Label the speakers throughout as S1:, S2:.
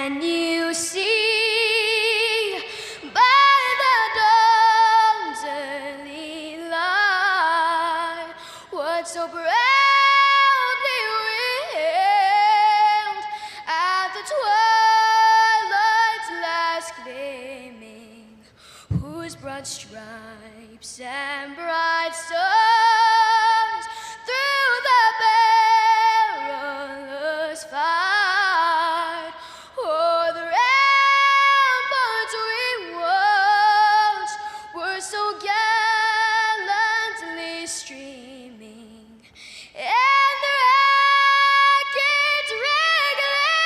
S1: Can you see by the dawn's early light what so proudly wailed at the twilight's last gleaming, whose broad stripes and bright stars through the perilous fight o'er the ramparts we watched were so gallantly streaming, and the rockets regular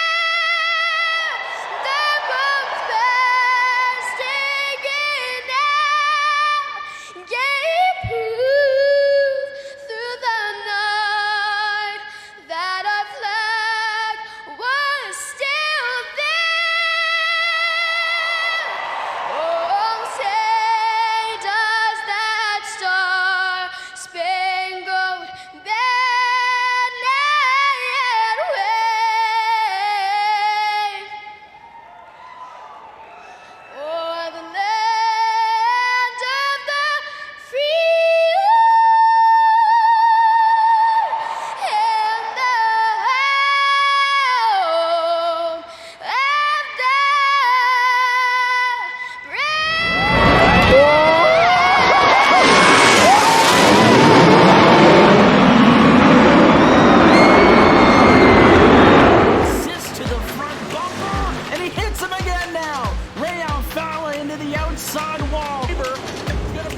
S1: the bombs bursting in air gave proof through the night that our flag was still there. Oh, say does that star-spangled banner yet wave o'er the land of the free and the home of the
S2: Assist to the front bumper, and he hits him again now. Rayon Fowler into the outside wall.
S3: He's gonna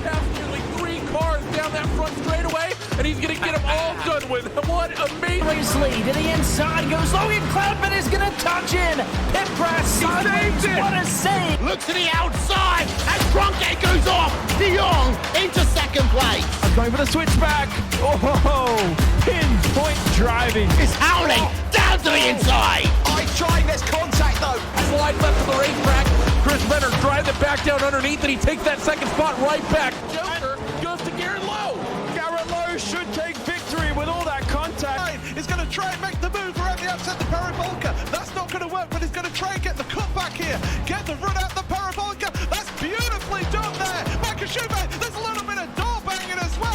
S3: pass nearly 3 cars down that front straightaway, and he's gonna get them all done with. What amazing!
S2: Racely to the inside goes Logan Cloudman is gonna touch in. Pit press sideways.
S3: saved it.
S2: What a save!
S4: Look to the outside as Cronkite goes off. De Jong into second place.
S5: Going for the switchback. Oh, pinpoint driving.
S4: It's howling down to the inside.
S6: Trying this contact though.
S3: Slide left of the racetrack. Chris Benner drives it back down underneath, and he takes that second spot right back. Joker goes to Garrett Lowe.
S5: Garrett Lowe should take victory with all that contact.
S6: He's going to try and make the move around the outside the parabolica. That's not going to work, but he's going to try and get the cutback here. Get the run out the parabolica. That's beautifully done there. Michael Schumacher, there's a little bit of door banging as well.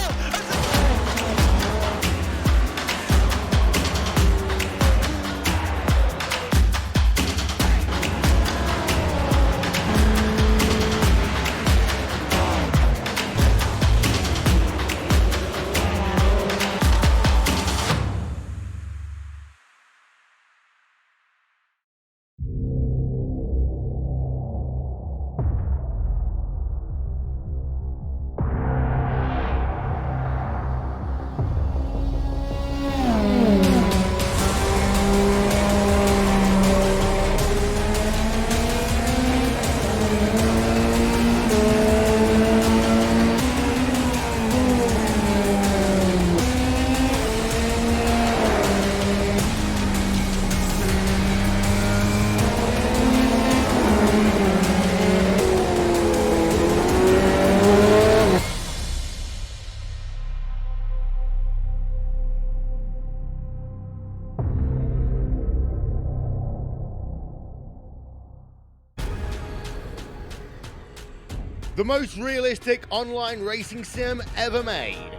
S7: The most realistic online racing sim ever made.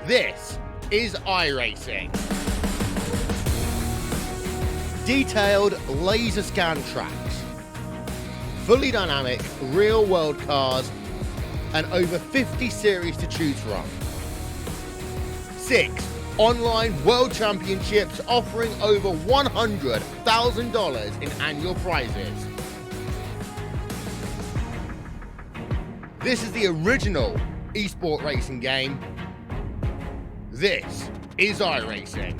S7: This is iRacing. Detailed laser scan tracks, fully dynamic real world cars, and over 50 series to choose from. 6 online world championships offering over $100,000 in annual prizes. This is the original esport racing game. This is iRacing.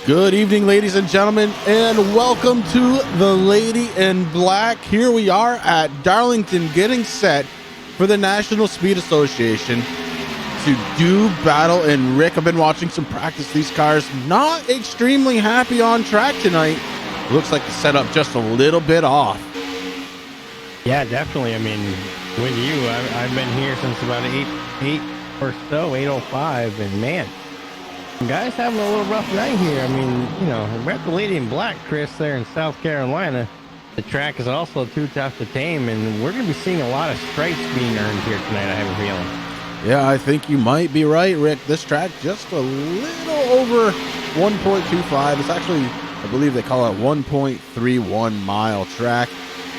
S8: Good evening, ladies and gentlemen, and welcome to the Lady in Black. Here we are at Darlington getting set for the National Speed Association to do battle. And Rick, I've been watching some practice. These cars not extremely happy on track tonight. Looks like the setup just a little bit off.
S9: Yeah, definitely. I mean, with you, I've been here since about 8 or so, 8:05, and man, guys having a little rough night here. I mean, you know, we're at the Lady in Black, Chris, there in South Carolina. The track is also too tough to tame, and we're going to be seeing a lot of stripes being earned here tonight, I have a feeling.
S8: Yeah, I think you might be right, Rick. This track just a little over 1.25. It's actually, I believe they call it 1.31 mile track.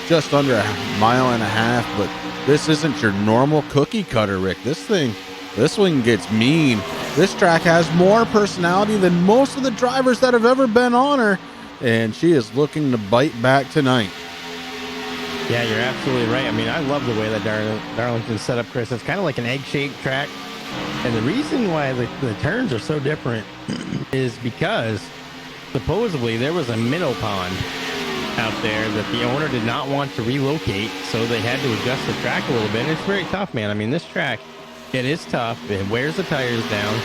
S8: Just under a mile and a half, but this isn't your normal cookie cutter, Rick. This one gets mean. This track has more personality than most of the drivers that have ever been on her, and she is looking to bite back tonight.
S9: Yeah, you're absolutely right. I mean, I love the way that Darlington's set up, Chris. It's kind of like an egg-shaped track, and the reason why the turns are so different is because supposedly there was a minnow pond out there that the owner did not want to relocate, so they had to adjust the track a little bit, and it's very tough, man. I mean, this track, it is tough. It wears the tires down.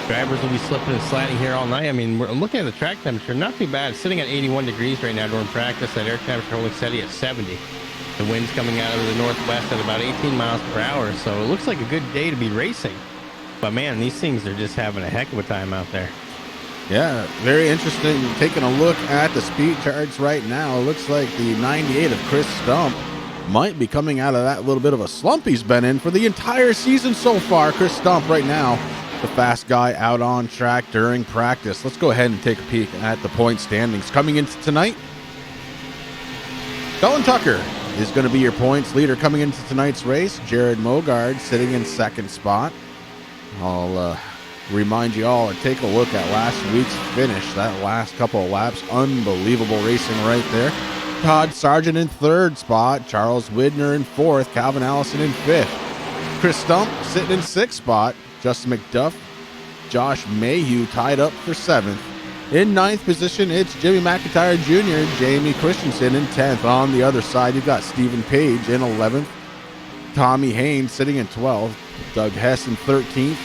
S9: Drivers will be slipping and sliding here all night. I mean, we're looking at the track temperature, not too bad. It's sitting at 81 degrees right now during practice. That air temperature only steady at 70. The wind's coming out of the northwest at about 18 miles per hour, so it looks like a good day to be racing. But man, these things are just having a heck of a time out there.
S8: Yeah, very interesting. Taking a look at the speed charts right now, it looks like the 98 of Chris Stump might be coming out of that little bit of a slump he's been in for the entire season so far. Chris Stump right now, the fast guy out on track during practice. Let's go ahead and take a peek at the point standings. Coming into tonight, Colin Tucker is going to be your points leader coming into tonight's race. Jared Mogard sitting in second spot. I'll remind you all and take a look at last week's finish. That last couple of laps, unbelievable racing right there. Todd Sargent in third spot, Charles Widner in fourth, Calvin Allison in fifth. Chris Stump sitting in sixth spot, Justin McDuff, Josh Mayhew tied up for seventh. In ninth position, it's Jimmy McIntyre Jr., Jamie Christensen in 10th. On the other side, you've got Stephen Page in 11th, Tommy Haynes sitting in 12th, Doug Hess in 13th,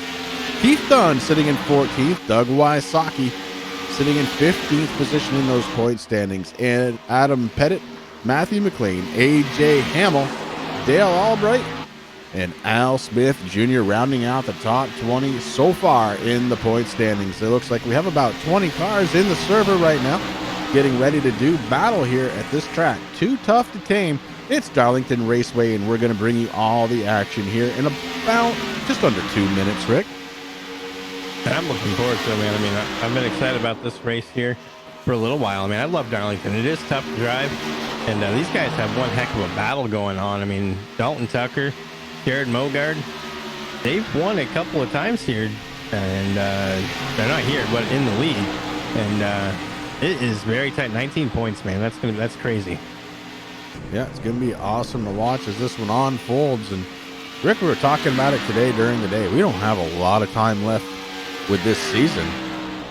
S8: Keith Dunn sitting in 14th, Doug Wysocki sitting in 15th position in those point standings, and Adam Pettit, Matthew McLean, A.J. Hamill, Dale Albright, and Al Smith Jr. rounding out the top 20 so far in the point standings. It looks like we have about 20 cars in the server right now getting ready to do battle here at this track. Too tough to tame. It's Darlington Raceway, and we're going to bring you all the action here in about just under 2 minutes, Rick.
S9: I'm looking forward to it, man. I mean, I've been excited about this race here for a little while. I mean, I love Darlington. It is tough to drive, and these guys have one heck of a battle going on. I mean, Dalton Tucker, Jared Mogard, they've won a couple of times here, and they're not here, but in the lead. And it is very tight. 19 points, man. That's crazy.
S8: Yeah, it's going to be awesome to watch as this one unfolds. And Rick, we were talking about it today during the day. We don't have a lot of time left with this season.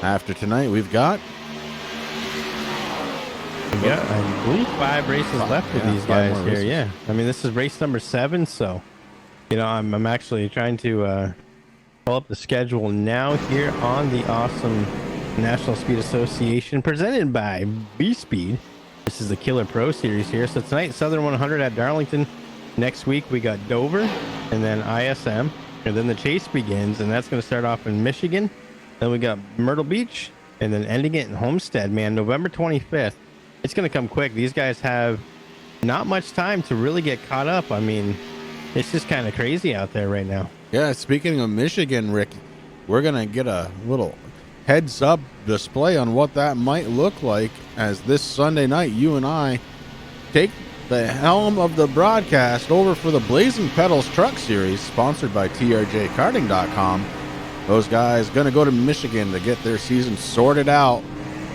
S8: After tonight, we've got
S9: I believe 5 races left with these guys here. Races. Yeah, I mean, this is race number 7, so you know, I'm actually trying to pull up the schedule now here on the awesome National Speed Association presented by B-Speed. This is the Killer Pro Series here. So tonight, Southern 100 at Darlington. Next week, we got Dover and then ISM. And then the chase begins, and that's going to start off in Michigan. Then we got Myrtle Beach, and then ending it in Homestead, man. November 25th. It's going to come quick. These guys have not much time to really get caught up. I mean, it's just kind of crazy out there right now.
S8: Yeah, speaking of Michigan, Rick, we're going to get a little heads-up display on what that might look like as this Sunday night you and I take the helm of the broadcast over for the Blazing Pedals Truck Series, sponsored by TRJKarting.com. Those guys going to go to Michigan to get their season sorted out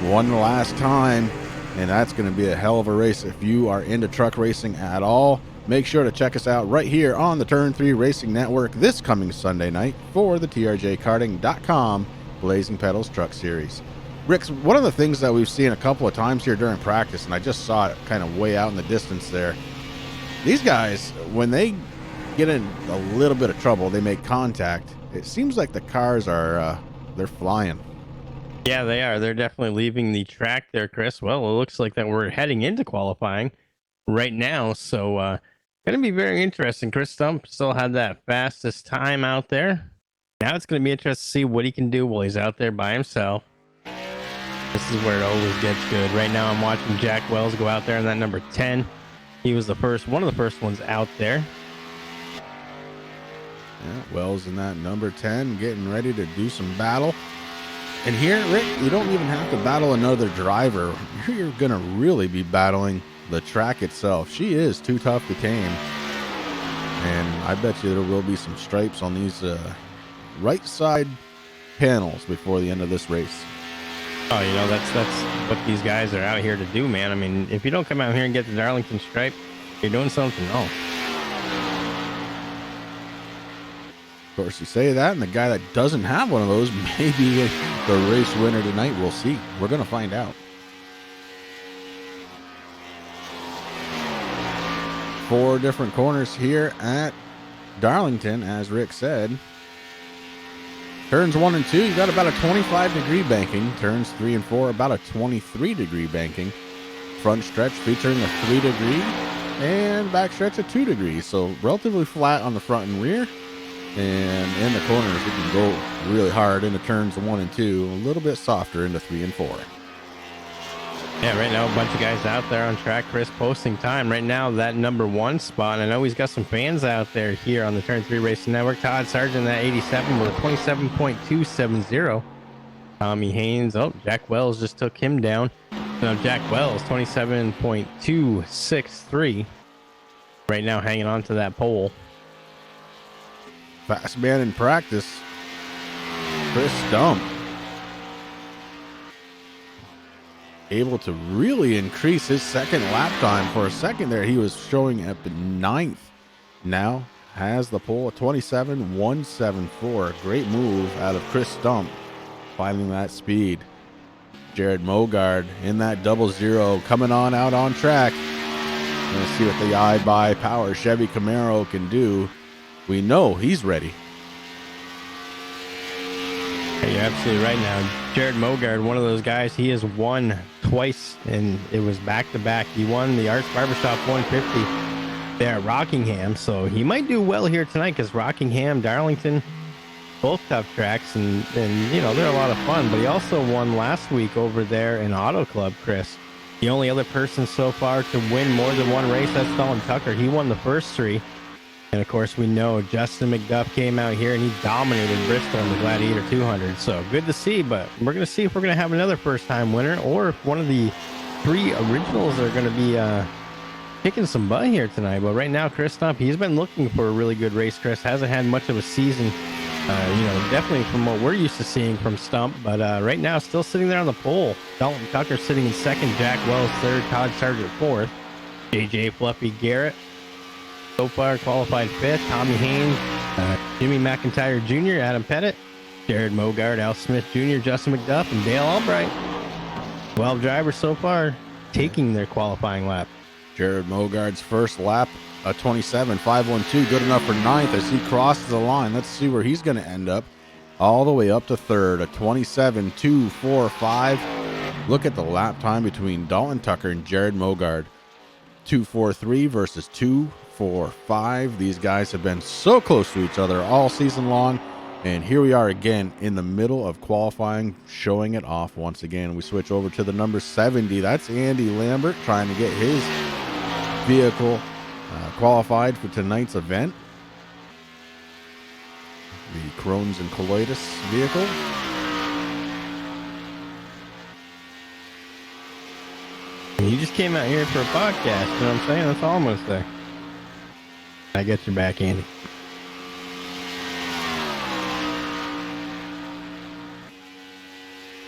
S8: one last time, and that's going to be a hell of a race. If you are into truck racing at all, make sure to check us out right here on the Turn 3 Racing Network this coming Sunday night for the TRJKarting.com Blazing Pedals Truck Series. Rick, one of the things that we've seen a couple of times here during practice, and I just saw it kind of way out in the distance there, these guys, when they get in a little bit of trouble, they make contact. It seems like the cars are, they're flying.
S9: Yeah, they are. They're definitely leaving the track there, Chris. Well, it looks like that we're heading into qualifying right now. So, going to be very interesting. Chris Stump still had that fastest time out there. Now it's going to be interesting to see what he can do while he's out there by himself. This is where it always gets good. Right now I'm watching Jack Wells go out there in that number 10. He was one of the first ones out there.
S8: Yeah, Wells in that number 10, getting ready to do some battle. And here, Rick, you don't even have to battle another driver. You're going to really be battling the track itself. She is too tough to tame. And I bet you there will be some stripes on these right side panels before the end of this race.
S9: Oh, you know, that's what these guys are out here to do, man. I mean, if you don't come out here and get the Darlington stripe, you're doing something wrong.
S8: Of course, you say that, and the guy that doesn't have one of those may be the race winner tonight. We'll see. We're going to find out. 4 different corners here at Darlington, as Rick said. Turns 1 and 2, you got about a 25-degree banking. Turns 3 and 4, about a 23-degree banking. Front stretch featuring a 3-degree, and back stretch at 2 degrees. So relatively flat on the front and rear. And in the corners, it can go really hard into turns 1 and 2, a little bit softer into 3 and 4.
S9: Yeah, right now a bunch of guys out there on track. Chris posting time right now, that number 1 spot. And I know he's got some fans out there here on the Turn 3 Racing Network. Todd Sargent, that 87 with a 27.270. Tommy Haynes, Jack Wells just took him down. Now Jack Wells, 27.263. Right now hanging on to that pole.
S8: Fast man in practice, Chris Stump. Able to really increase his second lap time. For a second there, he was showing up at 9th. Now has the pole at 27.174. Great move out of Chris Stump, finding that speed. Jared Mogard in that 00, coming on out on track. Gonna see what the iBuyPower Chevy Camaro can do. We know he's ready.
S9: Yeah, you're absolutely right now. Jared Mogard, one of those guys, he has won twice, and it was back-to-back. He won the Arts Barbershop 150 there at Rockingham, so he might do well here tonight because Rockingham, Darlington, both tough tracks, and you know, they're a lot of fun. But he also won last week over there in Auto Club, Chris. The only other person so far to win more than one race, that's Dalton Tucker. He won the first 3. And of course, we know Justin McDuff came out here and he dominated Bristol in the Gladiator 200. So good to see, but we're going to see if we're going to have another first-time winner or if one of the 3 originals are going to be kicking some butt here tonight. But right now, Chris Stump, he's been looking for a really good race. Chris hasn't had much of a season, you know, definitely from what we're used to seeing from Stump. But right now, still sitting there on the pole. Dalton Tucker sitting in 2nd, Jack Wells 3rd, Todd Sargent 4th, JJ Fluffy Garrett so far qualified 5th, Tommy Haynes, Jimmy McIntyre Jr., Adam Pettit, Jared Mogard, Al Smith Jr., Justin McDuff, and Dale Albright. 12 drivers so far taking their qualifying lap.
S8: Jared Mogard's first lap, a 27.512, good enough for 9th as he crosses the line. Let's see where he's going to end up. All the way up to 3rd, a 27.245. Look at the lap time between Dalton Tucker and Jared Mogard. 2.43 versus 2.45. These guys have been so close to each other all season long. And here we are again in the middle of qualifying, showing it off once again. We switch over to the number 70. That's Andy Lambert trying to get his vehicle qualified for tonight's event. The Crohn's and Colitis vehicle.
S9: You just came out here for a podcast, you know what I'm saying? That's all I'm going to say. I get your back, Andy.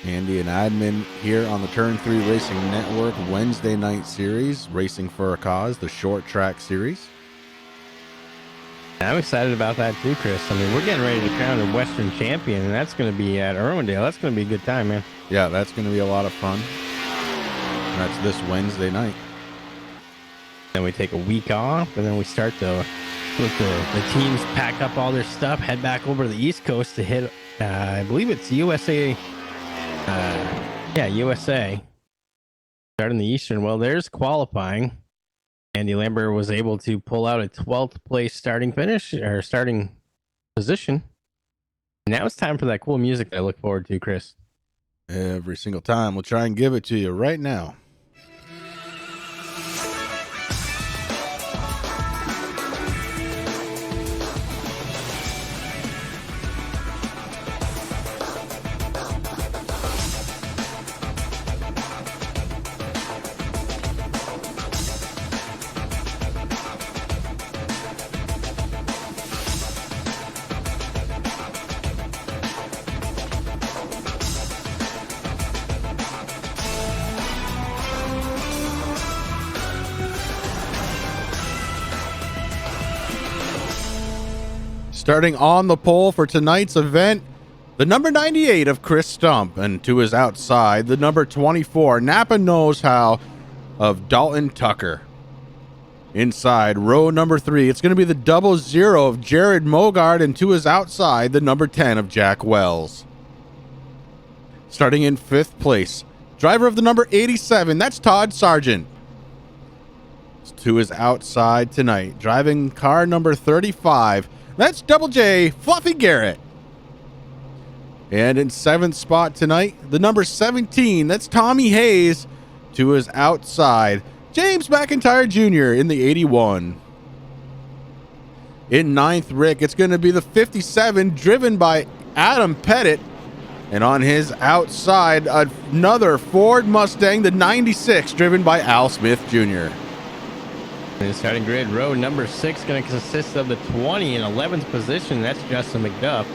S8: Andy and admin here on the Turn 3 Racing Network Wednesday night series, Racing for a Cause, the short track series.
S9: I'm excited about that too, Chris. I mean, we're getting ready to crown a Western champion, and that's going to be at Irwindale. That's going to be a good time, man.
S8: Yeah, that's going to be a lot of fun. That's this Wednesday night.
S9: Then we take a week off, and then we start to let the teams pack up all their stuff, head back over to the East Coast to hit, I believe it's USA. USA. Starting the Eastern. Well, there's qualifying. Andy Lambert was able to pull out a 12th place starting position. Now it's time for that cool music that I look forward to, Chris.
S8: Every single time. We'll try and give it to you right now. Starting on the pole for tonight's event, the number 98 of Chris Stump, and to his outside, the number 24, Napa Knows How of Dalton Tucker. Inside, row number 3, it's going to be the 00 of Jared Mogard, and to his outside, the number 10 of Jack Wells. Starting in 5th place, driver of the number 87, that's Todd Sargent. To his outside tonight, driving car number 35, that's Double J, Fluffy Garrett. And in 7th spot tonight, the number 17, that's Tommy Hayes. To his outside, James McIntyre Jr. in the 81. In 9th, Rick, it's going to be the 57, driven by Adam Pettit. And on his outside, another Ford Mustang, the 96, driven by Al Smith Jr.
S9: In the starting grid, row number 6 going to consist of the 20 in 11th position. That's Justin McDuff.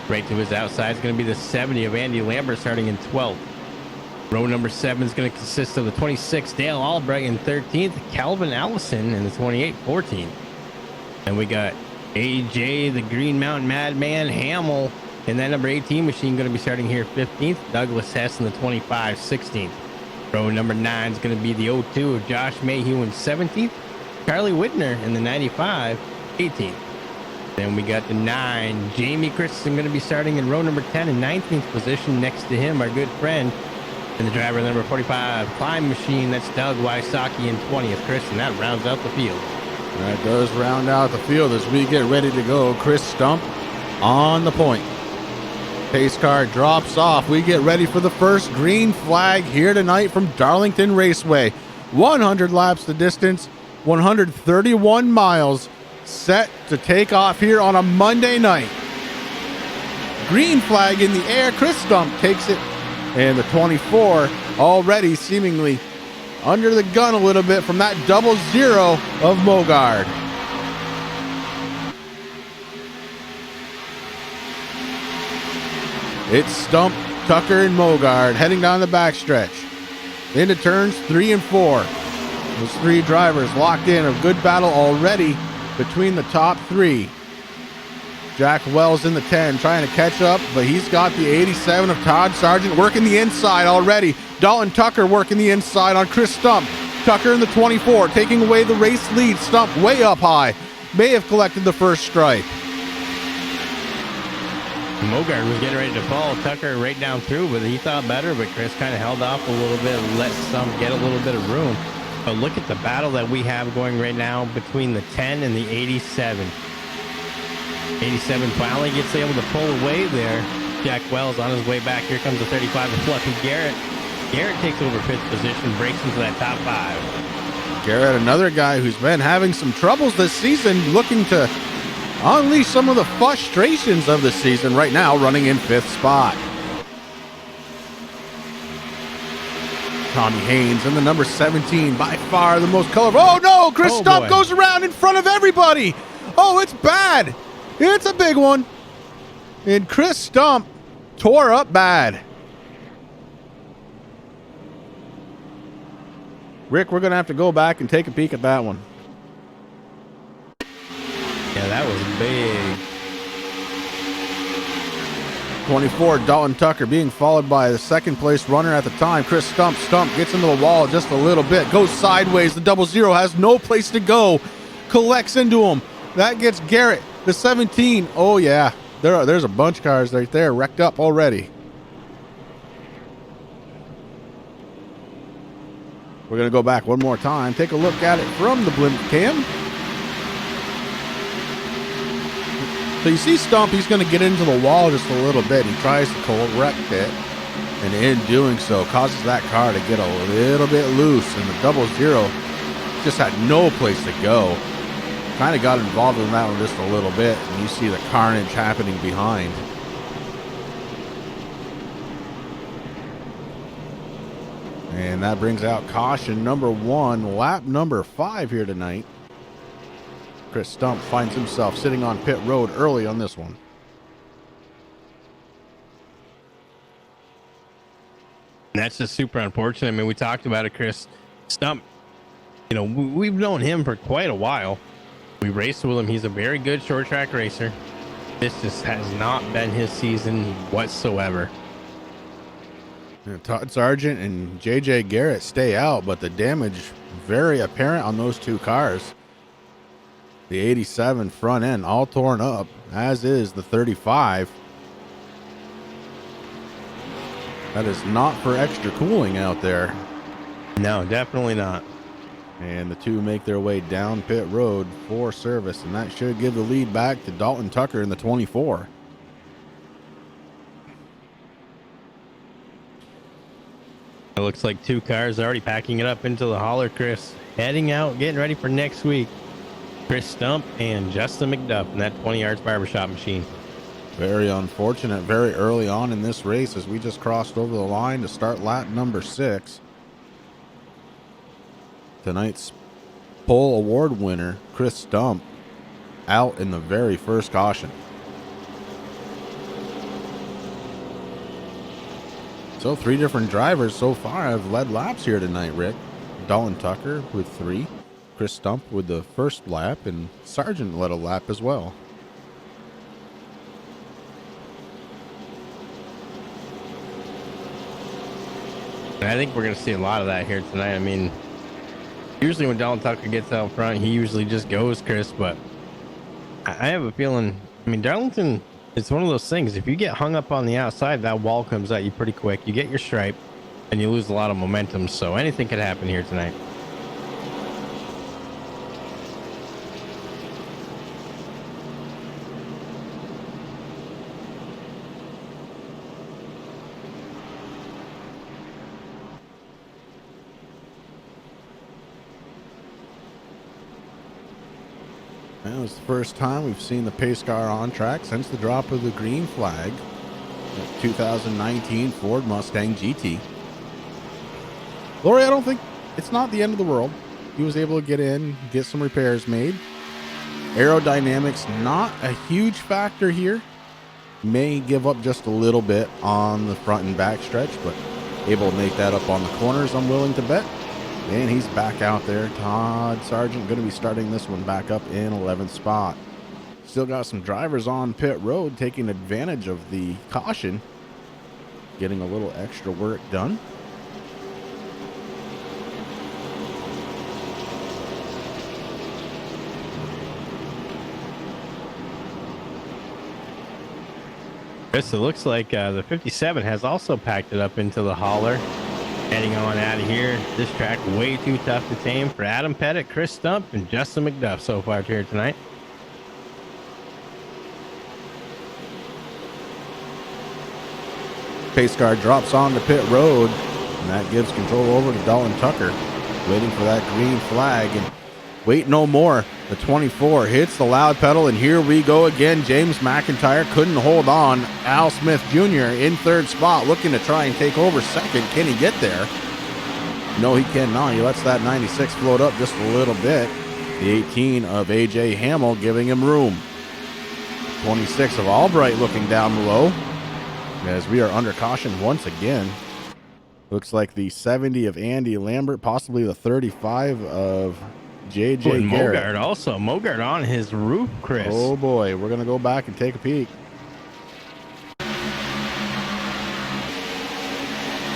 S9: Right to his outside is going to be the 70 of Andy Lambert starting in 12th. Row number 7 is going to consist of the 26 Dale Albright in 13th, Calvin Allison in the 28 14th. And we got AJ, the Green Mountain Madman, Hamill in that number 18 machine going to be starting here 15th, Douglas Hess in the 25 16th. Row number 9 is going to be the 02 of Josh Mayhew in 17th. Charlie Whitner in the 95, 18th. Then we got the 9, Jamie Christensen going to be starting in row number 10 in 19th position. Next to him, our good friend, and the driver number 45, Climb Machine, that's Doug Wysocki in 20th, Chris, and that rounds out the field.
S8: That does round out the field as we get ready to go. Chris Stump on the point. Pace car drops off. We get ready for the first green flag here tonight from Darlington Raceway. 100 laps the distance. 131 miles set to take off here on a Monday night. Green flag in the air. Chris Stump takes it. And the 24 already seemingly under the gun a little bit from that 00 of Mogard. It's Stump, Tucker, and Mogard heading down the backstretch. Into turns 3 and 4. Those 3 drivers locked in. A good battle already between the top 3. Jack Wells in the 10 trying to catch up, but he's got the 87 of Todd Sargent working the inside already. Dalton Tucker working the inside on Chris Stump. Tucker in the 24 taking away the race lead. Stump way up high. May have collected the first stripe.
S9: Mogard was getting ready to fall. Tucker right down through, but he thought better, but Chris kind of held off a little bit and let Stump get a little bit of room. But look at the battle that we have going right now between the 10 and the 87. 87 finally gets able to pull away there. Jack Wells on his way back. Here comes the 35 of Fluffy Garrett. Garrett takes over 5th position, breaks into that top 5.
S8: Garrett, another guy who's been having some troubles this season, looking to unleash some of the frustrations of the season right now, running in 5th spot. Tommy Haynes in the number 17, by far the most colorful. Oh no, Chris Stump goes around in front of everybody. Oh, it's bad. It's a big one. And Chris Stump tore up bad. Rick, we're going to have to go back and take a peek at that one.
S9: Yeah, that was big.
S8: 24, Dalton Tucker being followed by the second place runner at the time, Chris Stump. Stump gets into the wall just a little bit, goes sideways. The 00 has no place to go, collects into him. That gets Garrett, the 17. Oh yeah, there's a bunch of cars right there wrecked up already. We're going to go back one more time, take a look at it from the blimp cam. So you see Stump, he's going to get into the wall just a little bit. He tries to correct it, and in doing so, causes that car to get a little bit loose, and the 00 just had no place to go. Kind of got involved in that one just a little bit, and you see the carnage happening behind. And that brings out caution number 1, lap number 5 here tonight. Chris Stump finds himself sitting on pit road early on this one.
S9: And that's just super unfortunate. I mean, we talked about it, Chris Stump. You know, we've known him for quite a while. We raced with him. He's a very good short track racer. This just has not been his season whatsoever.
S8: Todd Sargent and JJ Garrett stay out, but the damage very apparent on those two cars. The 87 front end all torn up, as is the 35. That is not for extra cooling out there.
S9: No, definitely not.
S8: And the two make their way down pit road for service, and that should give the lead back to Dalton Tucker in the 24.
S9: It looks like two cars already packing it up into the hauler, Chris. Heading out, getting ready for next week. Chris Stump and Justin McDuff in that 20 yards barbershop machine.
S8: Very unfortunate very early on in this race as we just crossed over the line to start lap number 6. Tonight's pole award winner, Chris Stump, out in the very first caution. So 3 different drivers so far have led laps here tonight, Rick. Dalton Tucker with 3. Chris Stump with the first lap, and Sargent led a lap as well.
S9: I think we're going to see a lot of that here tonight. I mean, usually when Dalton Tucker gets out front, he usually just goes, Chris, but I have a feeling, I mean, Darlington, it's one of those things. If you get hung up on the outside, that wall comes at you pretty quick. You get your stripe, and you lose a lot of momentum, so anything could happen here tonight.
S8: That was the first time we've seen the pace car on track since the drop of the green flag. The 2019 Ford Mustang GT. Lori, I don't think it's not the end of the world. He was able to get in, get some repairs made. Aerodynamics, not a huge factor here. May give up just a little bit on the front and back stretch, but able to make that up on the corners, I'm willing to bet. And he's back out there. Todd Sargent going to be starting this one back up in 11th spot. Still got some drivers on pit road taking advantage of the caution, getting a little extra work done.
S9: Chris, it looks like the 57 has also packed it up into the hauler. Heading on out of here. This track way too tough to tame for Adam Pettit, Chris Stump, and Justin McDuff so far here tonight.
S8: Pace car drops on the pit road, and that gives control over to Dalton Tucker, waiting for that green flag. And wait no more. The 24 hits the loud pedal, and here we go again. James McIntyre couldn't hold on. Al Smith Jr. in 3rd spot, looking to try and take over 2nd. Can he get there? No, he cannot. He lets that 96 float up just a little bit. The 18 of AJ Hamill giving him room. 26 of Albright looking down below as we are under caution once again. Looks like the 70 of Andy Lambert, possibly the 35 of J.J.
S9: And
S8: Garrett.
S9: Mogard also. Mogard on his roof, Chris.
S8: Oh boy, we're gonna go back and take a peek.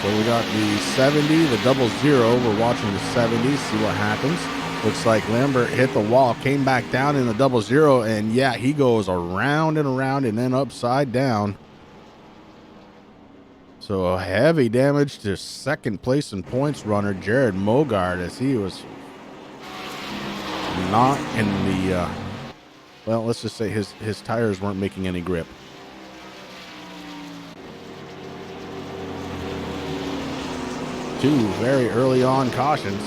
S8: So we got the 70, the 00. We're watching the 70, see what happens. Looks like Lambert hit the wall, came back down in the 00, and yeah, he goes around and around and then upside down. So heavy damage to second place in points runner Jared Mogard, as he was not in the, well, let's just say his tires weren't making any grip. Two very early on cautions.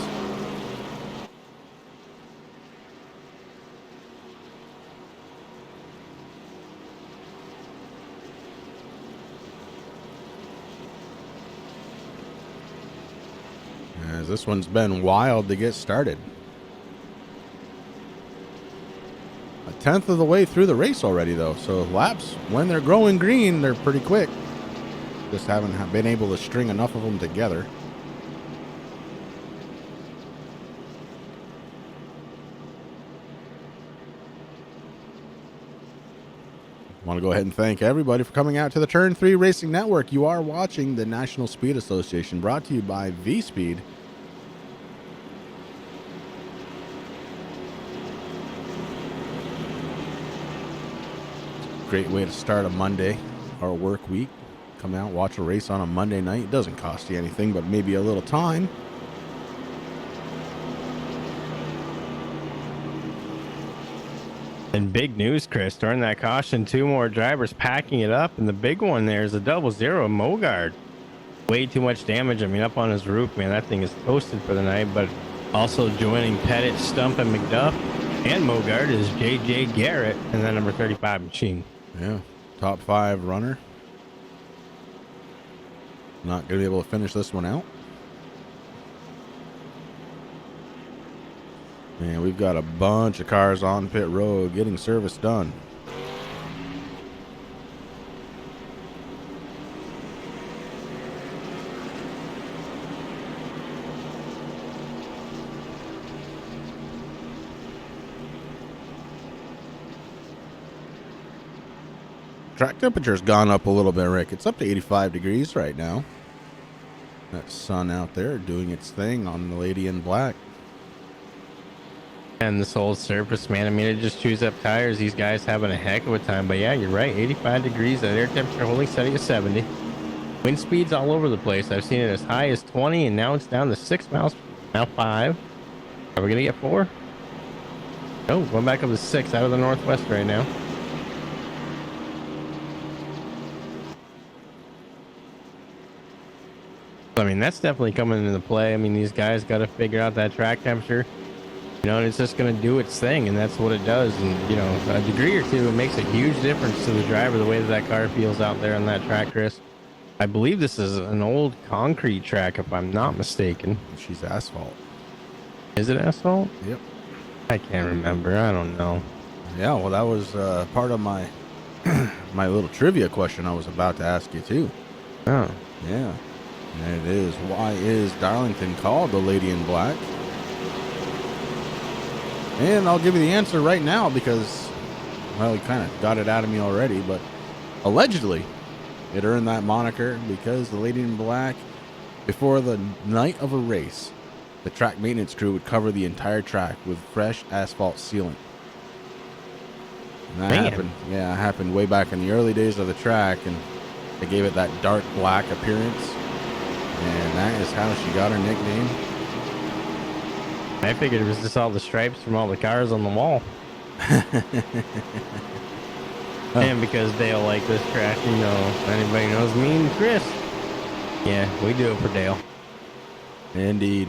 S8: As this one's been wild to get started. A tenth of the way through the race already, though. So laps, when they're going green, they're pretty quick. Just haven't been able to string enough of them together. I want to go ahead and thank everybody for coming out to the Turn 3 Racing Network. You are watching the National Speed Association, brought to you by V-Speed. Great way to start a Monday or a work week. Come out, watch a race on a Monday night. It doesn't cost you anything, but maybe a little time.
S9: And big news, Chris, during that caution, 2 more drivers packing it up, and the big one there is a 00 Mogard. Way too much damage. I mean, up on his roof, man, that thing is toasted for the night. But also joining Pettit, Stump, and McDuff and Mogard is J.J. Garrett and then number 35 Machine.
S8: Yeah, top 5 runner. Not going to be able to finish this one out. And we've got a bunch of cars on pit road getting service done. Track temperature's gone up a little bit, Rick. It's up to 85 degrees right now. That sun out there doing its thing on the Lady in Black.
S9: And this old surface, man, I mean, it just chews up tires. These guys having a heck of a time. But yeah, you're right, 85 degrees, that air temperature holding steady at 70. Wind speeds all over the place. I've seen it as high as 20, and now it's down to 6 miles, now 5. Are we going to get 4? No, going back up to 6 out of the northwest right now. I mean, that's definitely coming into play. I mean, these guys got to figure out that track temperature. You know, and it's just going to do its thing, and that's what it does. And, you know, a degree or two, it makes a huge difference to the driver, the way that car feels out there on that track, Chris. I believe this is an old concrete track, if I'm not mistaken.
S8: She's asphalt.
S9: Is it asphalt?
S8: Yep.
S9: I can't remember. I don't know.
S8: Yeah, well, that was part of my my little trivia question I was about to ask you, too.
S9: Oh.
S8: Yeah. And it is, why is Darlington called the Lady in Black? And I'll give you the answer right now because, well, he kind of got it out of me already, but allegedly it earned that moniker because the Lady in Black, before the night of a race, the track maintenance crew would cover the entire track with fresh asphalt sealant. And that happened, yeah, it happened way back in the early days of the track, and they gave it that dark black appearance, and that is how she got her nickname.
S9: I figured it was just all the stripes from all the cars on the wall. And because Dale liked this track, you know, anybody knows me and Chris. Yeah, we do it for Dale.
S8: Indeed.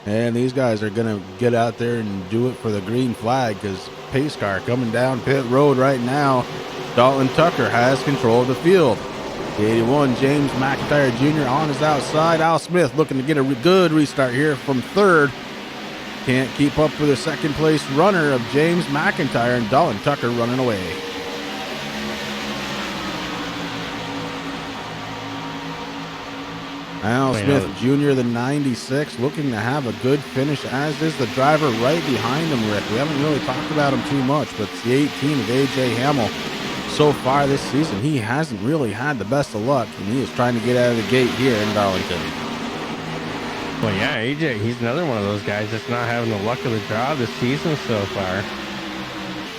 S8: And these guys are going to get out there and do it for the green flag because pace car coming down pit road right now. Dalton Tucker has control of the field. The 81, James McIntyre Jr. on his outside. Al Smith looking to get a good restart here from third. Can't keep up with the second place runner of James McIntyre, and Dalton Tucker running away. Al Smith Jr., the 96, looking to have a good finish, as is the driver right behind him, Rick. We haven't really talked about him too much, but it's the 18 of A.J. Hamill. So far this season, he hasn't really had the best of luck, and he is trying to get out of the gate here in Darlington.
S9: Well, yeah, AJ, he's another one of those guys that's not having the luck of the draw this season so far.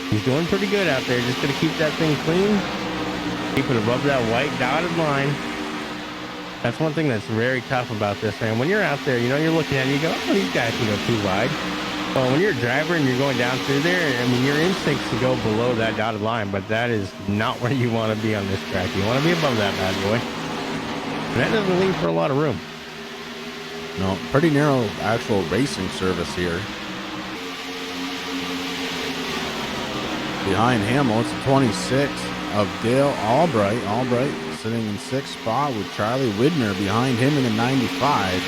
S9: He's doing pretty good out there. Just going to keep that thing clean. Keep it above that white dotted line. That's one thing that's very tough about this, man. When you're out there, you know, you're looking at it, you go, oh, these guys can go too wide. Well, when you're a driver and you're going down through there, I mean, your instincts to go below that dotted line, but that is not where you want to be on this track. You want to be above that bad boy. And that doesn't leave for a lot of room.
S8: No, pretty narrow actual racing service here. Behind Hamill, it's the 26 of Dale Albright. Albright sitting in 6th spot with Charlie Widner behind him in the 95.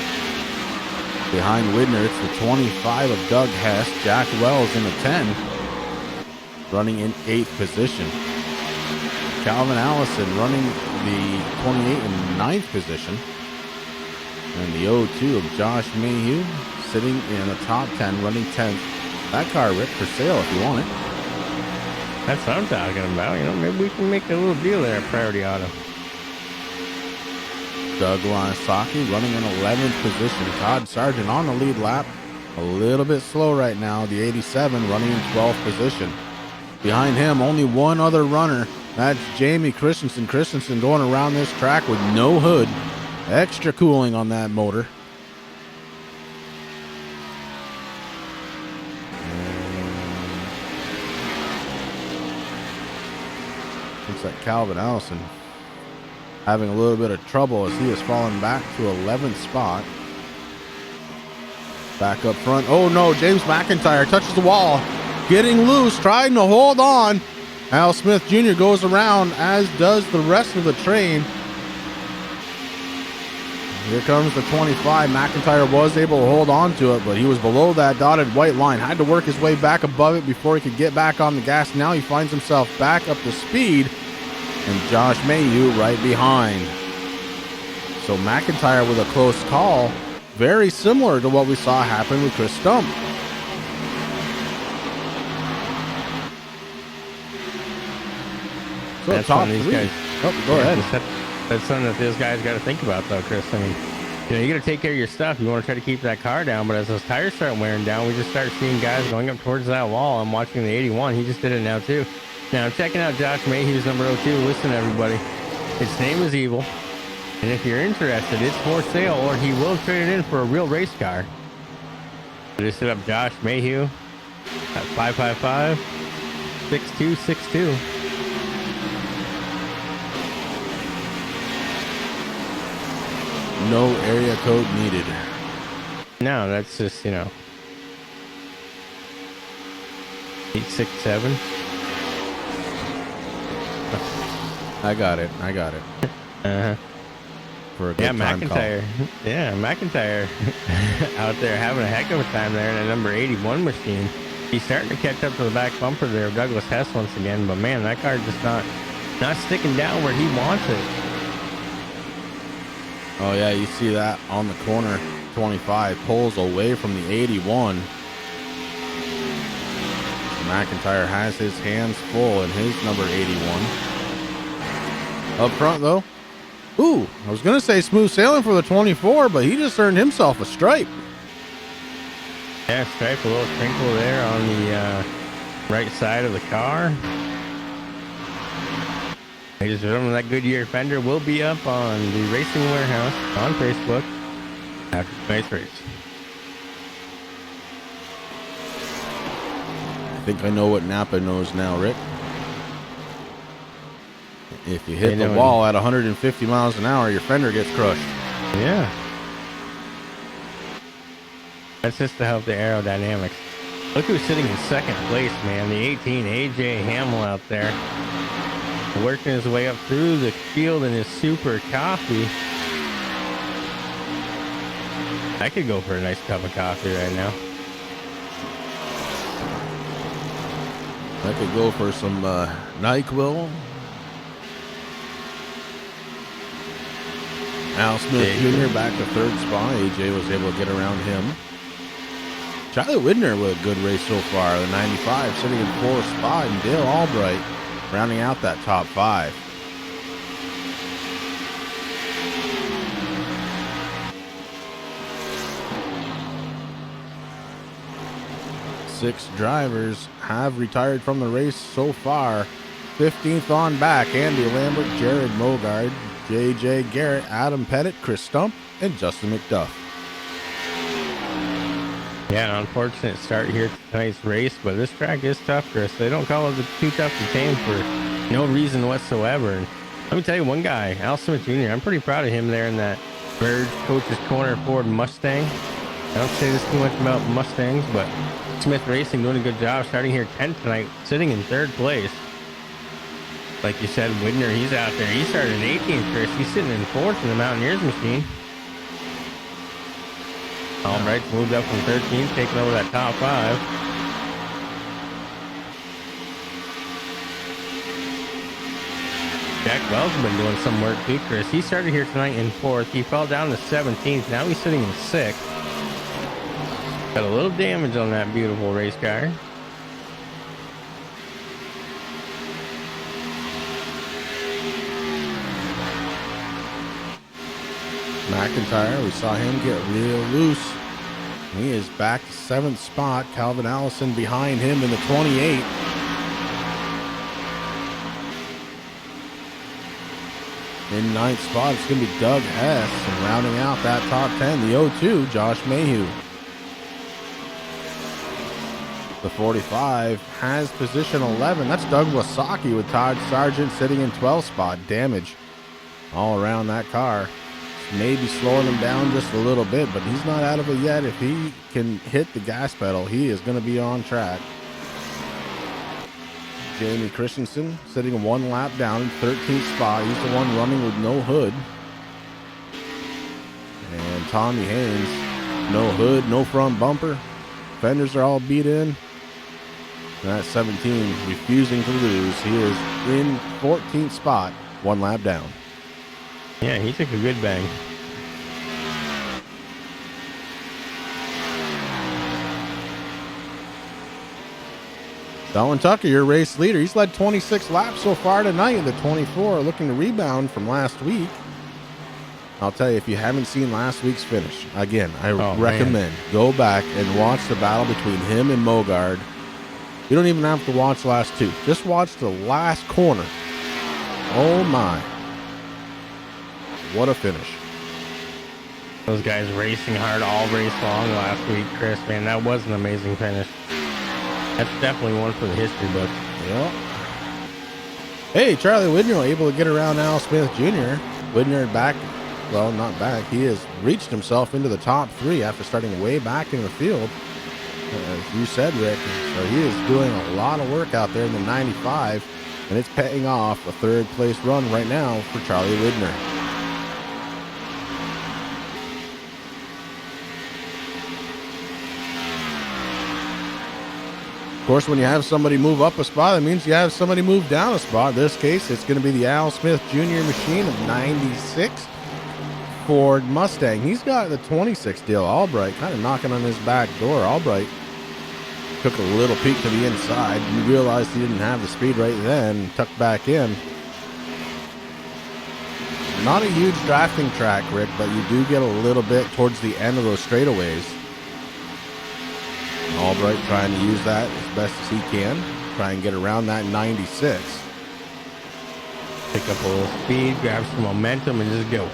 S8: Behind Widner, it's the 25 of Doug Hess. Jack Wells in the 10, running in 8th position. Calvin Allison running the 28 in 9th position. And the 02 of Josh Mayhew sitting in the top 10, running 10th. That car, Rick, for sale if you want it.
S9: That's what I'm talking about. You know, maybe we can make a little deal there at Priority Auto.
S8: Doug Wysocki running in 11th position. Todd Sargent on the lead lap. A little bit slow right now. The 87 running in 12th position. Behind him, only one other runner. That's Jamie Christensen. Christensen going around this track with no hood. Extra cooling on that motor. Looks like Calvin Allison having a little bit of trouble as he has fallen back to 11th spot. Back up front. Oh no, James McIntyre touches the wall. Getting loose, trying to hold on. Al Smith Jr. goes around, as does the rest of the train. Here comes the 25. McIntyre was able to hold on to it, but he was below that dotted white line. Had to work his way back above it before he could get back on the gas. Now he finds himself back up to speed, and Josh Mayhew right behind. So McIntyre with a close call, very similar to what we saw happen with Chris Stump. So
S9: that's
S8: top
S9: these
S8: three.
S9: Guys.
S8: Oh, go ahead.
S9: That's something that those guys got to think about, though, Chris. I mean, you know, you got to take care of your stuff. You want to try to keep that car down, but as those tires start wearing down, we just start seeing guys going up towards that wall. I'm watching the 81. He just did it now, too. Now, I'm checking out Josh Mayhew's number 02. Listen, everybody. His name is Evil. And if you're interested, it's for sale, or he will trade it in for a real race car. So just hit up Josh Mayhew at 555-6262.
S8: No area code needed.
S9: No, that's just, you know, 867.
S8: I got it.
S9: Uh-huh.
S8: For a good time
S9: McIntyre.
S8: call.
S9: Yeah, McIntyre out there having a heck of a time there in a number 81 machine. He's starting to catch up to the back bumper there of Douglas Hess once again, but man, that car just not sticking down where he wants it.
S8: Oh yeah, you see that on the corner. 25 pulls away from the 81. McIntyre has his hands full in his number 81. Up front though. Ooh, I was gonna say smooth sailing for the 24, but he just earned himself a stripe.
S9: Yeah, stripe, a little crinkle there on the right side of the car. Ladies and gentlemen, that Goodyear fender will be up on the Racing Warehouse on Facebook after tonight's race.
S8: I think I know what Napa knows now, Rick. If you hit the wall at 150 miles an hour, your fender gets crushed.
S9: Yeah. That's just to help the aerodynamics. Look who's sitting in second place, man. The 18, AJ Hamill out there. Working his way up through the field in his super coffee. I could go for a nice cup of coffee right now.
S8: I could go for some NyQuil. Al Smith Jr. back to third spot. AJ was able to get around him. Charlie Widner with a good race so far. The 95 sitting in fourth spot, and Dale Albright rounding out that top 5. Six drivers have retired from the race so far. 15th on back, Andy Lambert, Jared Mogard, J.J. Garrett, Adam Pettit, Chris Stump, and Justin McDuff.
S9: Yeah, an unfortunate start here to tonight's race, but this track is tough, Chris. They don't call it too tough to tame for no reason whatsoever. And let me tell you one guy, Al Smith Jr., I'm pretty proud of him there in that Verge Coach's Corner Ford Mustang. I don't say this too much about Mustangs, but Smith Racing doing a good job starting here 10th tonight, sitting in 3rd place. Like you said, Widner, he's out there. He started in 18th, Chris. He's sitting in 4th in the Mountaineers machine. Albright's moved up from 13th, taking over that top 5. Jack Wells has been doing some work too, Chris. He started here tonight in 4th. He fell down to 17th. Now he's sitting in 6th. Got a little damage on that beautiful race car.
S8: McIntyre, we saw him get real loose. He is back to 7th spot. Calvin Allison behind him in the 28. In 9th spot, it's going to be Doug Hess. And rounding out that top 10, the 02, Josh Mayhew. The 45 has position 11. That's Doug Wasaki with Todd Sargent sitting in 12th spot. Damage all around that car. Maybe slowing him down just a little bit, but he's not out of it yet. If he can hit the gas pedal, he is going to be on track. Jamie Christensen sitting 1 lap down in 13th spot. He's the one running with no hood. And Tommy Haynes, no hood, no front bumper. Fenders are all beat in. And at 17, refusing to lose. He is in 14th spot, 1 lap down.
S9: Yeah, he took a good bang.
S8: Darwin Tucker, your race leader. He's led 26 laps so far tonight in the 24, looking to rebound from last week. I'll tell you, if you haven't seen last week's finish, again, I recommend go back and watch the battle between him and Mogard. You don't even have to watch the last 2. Just watch the last corner. Oh, my. What a finish.
S9: Those guys racing hard all race long last week, Chris. Man, that was an amazing finish. That's definitely one for the history books.
S8: Yep. Hey, Charlie Widner able to get around Al Smith Jr. Widner back, well, not back. He has reached himself into the top 3 after starting way back in the field. As you said, Rick, so he is doing a lot of work out there in the 95, and it's paying off. A 3rd place run right now for Charlie Widner. Of course, when you have somebody move up a spot, that means you have somebody move down a spot. In this case, it's going to be the Al Smith Jr. machine of 96 Ford Mustang. He's got the 26 deal. Albright kind of knocking on his back door. Albright took a little peek to the inside. He realized he didn't have the speed right then. Tucked back in. Not a huge drafting track, Rick, but you do get a little bit towards the end of those straightaways. Albright trying to use that as best as he can. Try and get around that 96.
S9: Pick up a little speed, grab some momentum, and just go.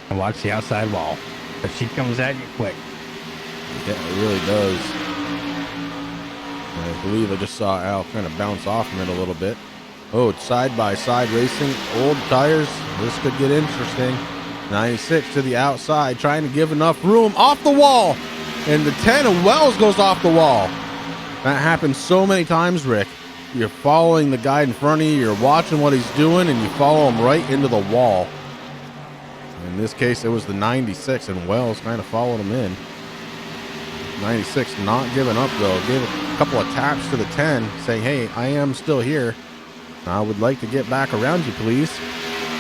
S9: And watch the outside wall. If she comes at you quick.
S8: Yeah, it really does. I believe I just saw Al kind of bounce off from it a little bit. Oh, it's side-by-side racing. Old tires. This could get interesting. 96 to the outside, trying to give enough room. Off the wall. And the 10 of Wells goes off the wall. That happens so many times, Rick. You're following the guy in front of you, you're watching what he's doing, and you follow him right into the wall. In this case, it was the 96, and Wells kind of followed him in. 96 not giving up, though. Gave a couple of taps to the 10, saying, hey, I am still here. I would like to get back around you, please.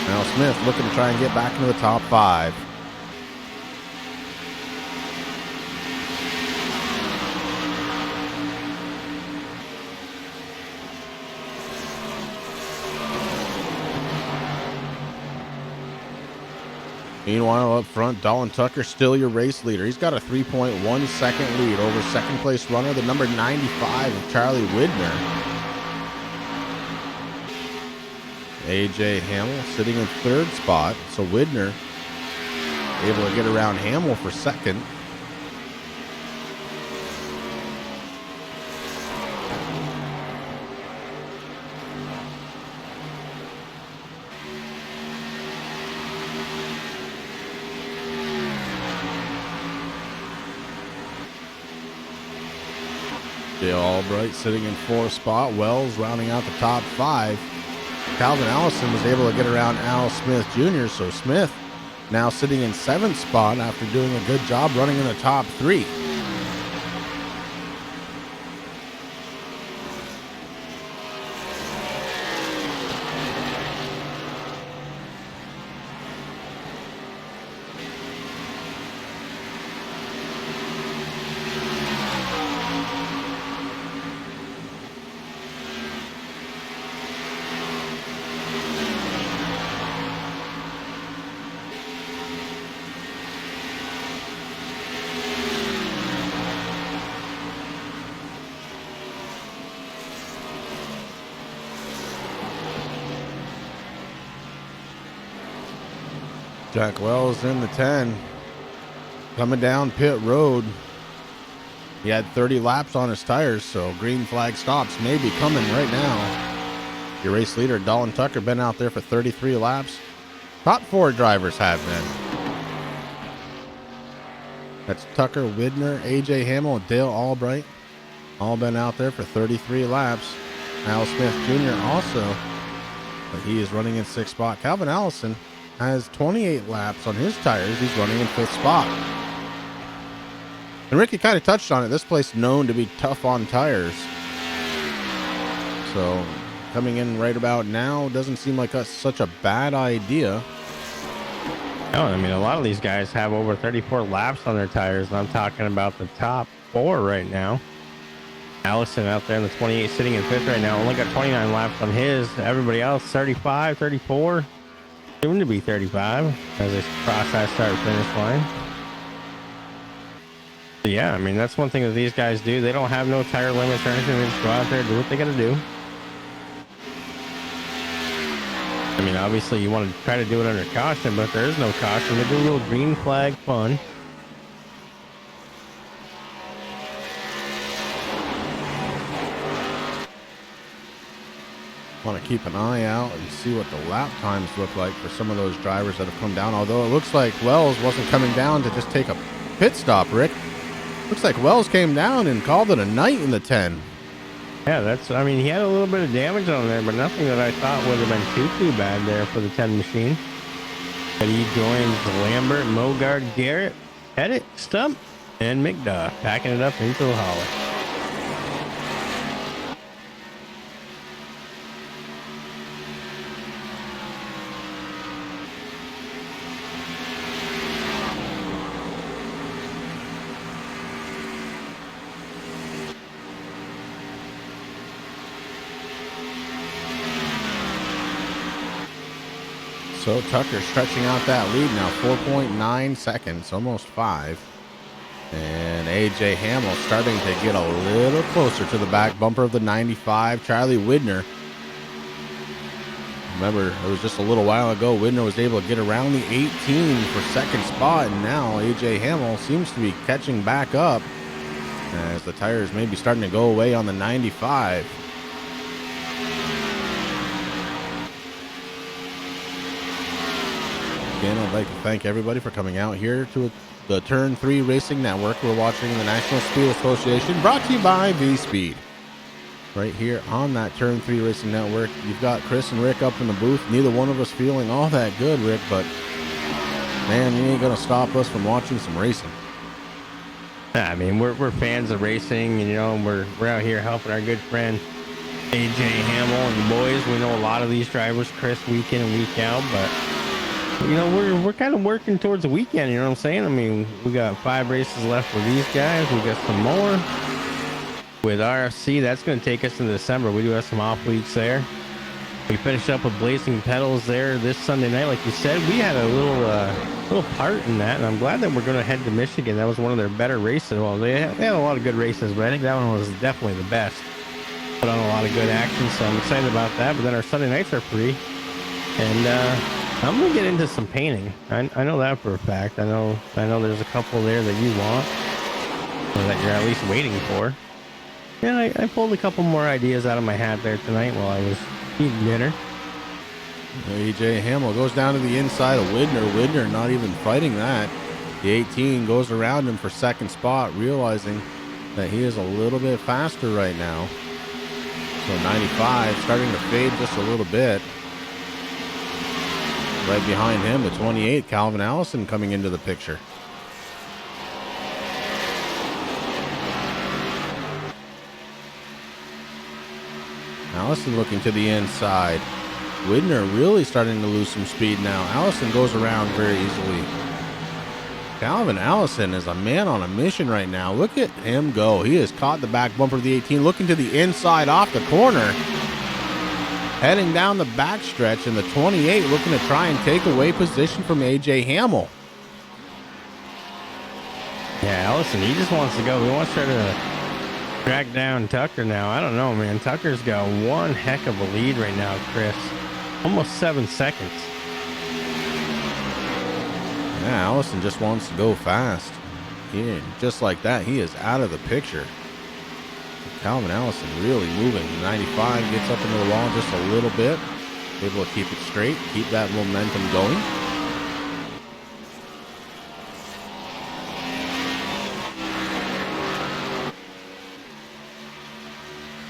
S8: Now Smith looking to try and get back into the top 5. Meanwhile, up front, Dalton Tucker still your race leader. He's got a 3.1 second lead over second place runner, the number 95 of Charlie Widner. AJ Hamill sitting in third spot. So Widner able to get around Hamill for second. Dale Albright sitting in fourth spot. Wells rounding out the top 5. Calvin Allison was able to get around Al Smith Jr. So Smith now sitting in 7th spot after doing a good job running in the top 3. Jack Wells in the 10. Coming down pit road. He had 30 laps on his tires, so green flag stops may be coming right now. Your race leader, Dalton Tucker, been out there for 33 laps. Top 4 drivers have been. That's Tucker, Widner, AJ Hamill, and Dale Albright. All been out there for 33 laps. Al Smith Jr. also, but he is running in 6th spot. Calvin Allison has 28 laps on his tires. He's running in 5th spot. And Ricky kind of touched on it. This place known to be tough on tires. So coming in right about now doesn't seem like that's such a bad idea.
S9: No, I mean, a lot of these guys have over 34 laps on their tires. And I'm talking about the top 4 right now. Allison out there in the 28 sitting in 5th right now. Only got 29 laps on his. Everybody else 35, 34. Soon to be 35 as they cross that start finish line. So yeah, I mean, that's one thing that these guys do. They don't have no tire limits or anything. They just go out there and do what they got to do. I mean, obviously you want to try to do it under caution, but there is no caution. They do a little green flag fun.
S8: Want to keep an eye out and see what the lap times look like for some of those drivers that have come down. Although it looks like Wells wasn't coming down to just take a pit stop, Rick. Looks like Wells came down and called it a night in the 10.
S9: Yeah, I mean, he had a little bit of damage on there, but nothing that I thought would have been too bad there for the 10 machine. But he joins Lambert, Mogard, Garrett, Pettit, Stump, and McDuff, packing it up into the hollow.
S8: So Tucker stretching out that lead now, 4.9 seconds, almost 5. And AJ Hamill starting to get a little closer to the back bumper of the 95, Charlie Widner. Remember, it was just a little while ago, Widner was able to get around the 18 for second spot, and now AJ Hamill seems to be catching back up as the tires may be starting to go away on the 95. Again, I'd like to thank everybody for coming out here to the Turn 3 Racing Network. We're watching the National Speed Association, brought to you by V-Speed. Right here on that Turn 3 Racing Network, you've got Chris and Rick up in the booth. Neither one of us feeling all that good, Rick, but man, you ain't going to stop us from watching some racing.
S9: Yeah, I mean, we're fans of racing, and, you know, we're out here helping our good friend AJ Hamill and the boys. We know a lot of these drivers, Chris, week in and week out, but you know, we're kind of working towards the weekend. You know what I'm saying? I mean, we got 5 races left with these guys. We got some more with RFC. That's going to take us into December. We do have some off weeks there. We finished up with Blazing Pedals there this Sunday night. Like you said, we had a little part in that, and I'm glad that we're going to head to Michigan. That was one of their better races. Well, they had a lot of good races, but I think that one was definitely the best. Put on a lot of good action, so I'm excited about that. But then our Sunday nights are free, and I'm going to get into some painting. I know that for a fact. I know there's a couple there that you want, or that you're at least waiting for. And I pulled a couple more ideas out of my hat there tonight while I was eating dinner.
S8: AJ Hamill goes down to the inside of Widner. Widner not even fighting that. The 18 goes around him for second spot, realizing that he is a little bit faster right now. So 95 starting to fade just a little bit. Right behind him, the 28, Calvin Allison, coming into the picture. Allison looking to the inside. Widner really starting to lose some speed now. Allison goes around very easily. Calvin Allison is a man on a mission right now. Look at him go. He has caught the back bumper of the 18, looking to the inside off the corner. Heading down the backstretch, and the 28 looking to try and take away position from AJ Hamill.
S9: Yeah, Allison, he just wants to go. He wants to try to track down Tucker now. I don't know, man. Tucker's got one heck of a lead right now, Chris. Almost 7 seconds.
S8: Yeah, Allison just wants to go fast. Yeah, just like that, he is out of the picture. Calvin Allison really moving. 95 gets up into the wall just a little bit. Able to keep it straight, keep that momentum going.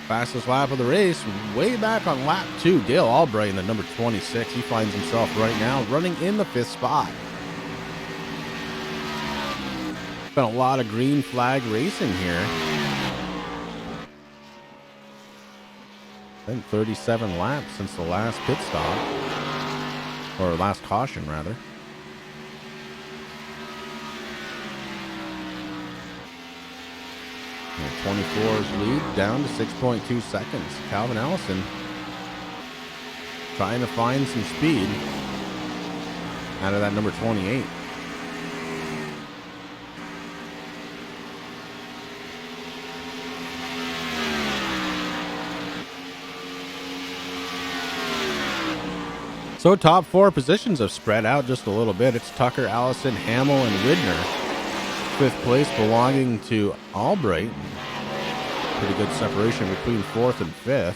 S8: Fastest lap of the race, way back on lap 2. Dale Albright in the number 26. He finds himself right now running in the 5th spot. Been a lot of green flag racing here. Been 37 laps since the last pit stop, or last caution rather. And 24's lead down to 6.2 seconds. Calvin Allison trying to find some speed out of that number 28. So top 4 positions have spread out just a little bit. It's Tucker, Allison, Hamill, and Widner. 5th place belonging to Albright. Pretty good separation between 4th and 5th.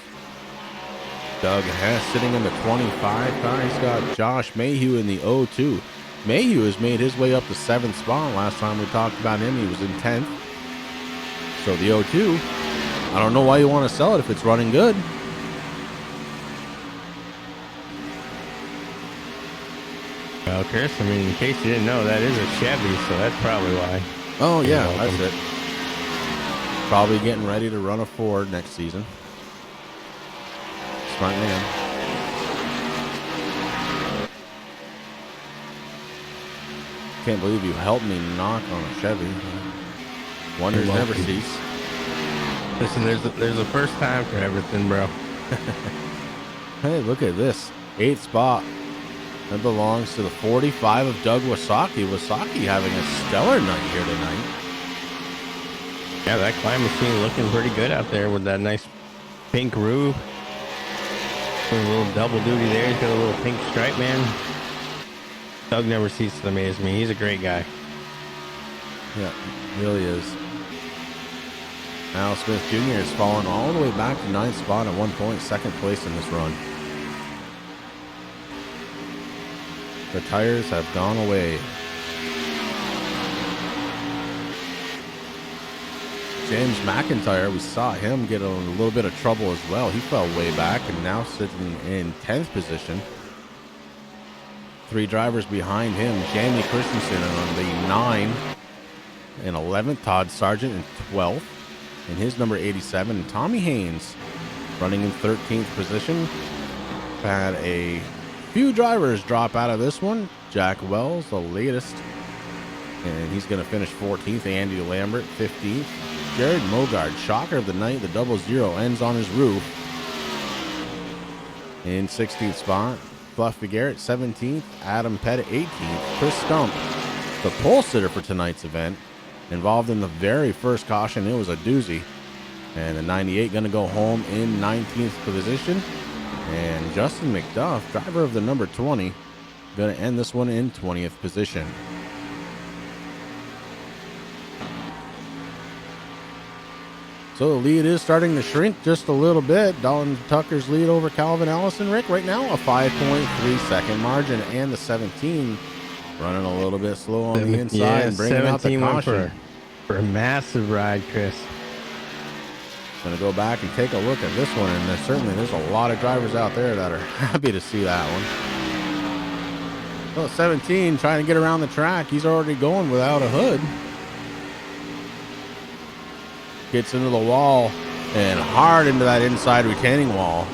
S8: Doug Hess sitting in the 25 car. He's got Josh Mayhew in the 02. Mayhew has made his way up to 7th spot. Last time we talked about him, he was in 10th. So the 02, I don't know why you want to sell it if it's running good.
S9: Well, Chris, I mean, in case you didn't know, that is a Chevy, so that's probably why.
S8: Oh, yeah, that's it. Probably getting ready to run a Ford next season. Smart man. Can't believe you helped me knock on a Chevy. Wonders never cease.
S9: Listen, there's a first time for everything, bro.
S8: Hey, look at this. 8th spot. That belongs to the 45 of Doug Wasaki. Wasaki having a stellar night here tonight.
S9: Yeah, that climb machine looking pretty good out there with that nice pink roof. A little double duty there. He's got a little pink stripe, man. Doug never ceases to amaze me. He's a great guy.
S8: Yeah, really is. Al Smith Jr. has fallen all the way back to 9th spot at 1 point, 2nd place in this run. The tires have gone away. James McIntyre, we saw him get in a little bit of trouble as well. He fell way back and now sitting in 10th position. 3 drivers behind him. Jamie Christensen on the 9 and 11th. Todd Sargent in 12th. And his number 87. Tommy Haynes running in 13th position. Had a few drivers drop out of this one. Jack Wells, the latest, and he's going to finish 14th. Andy Lambert, 15th. Jared Mogard, shocker of the night, the 00 ends on his roof in 16th spot. Fluffy Garrett, 17th. Adam Pettit, 18th. Chris Stump, the pole sitter for tonight's event, involved in the very first caution. It was a doozy. And the 98 going to go home in 19th position. And Justin McDuff, driver of the number 20, going to end this one in 20th position. So the lead is starting to shrink just a little bit. Dalton Tucker's lead over Calvin Allison. Rick, right now a 5.3 second margin, and the 17 running a little bit slow on the inside, and bringing out the caution.
S9: For a massive ride, Chris.
S8: Going to go back and take a look at this one, and there's a lot of drivers out there that are happy to see that one. Well, 17 trying to get around the track. He's already going without a hood. Gets into the wall and hard into that inside retaining wall.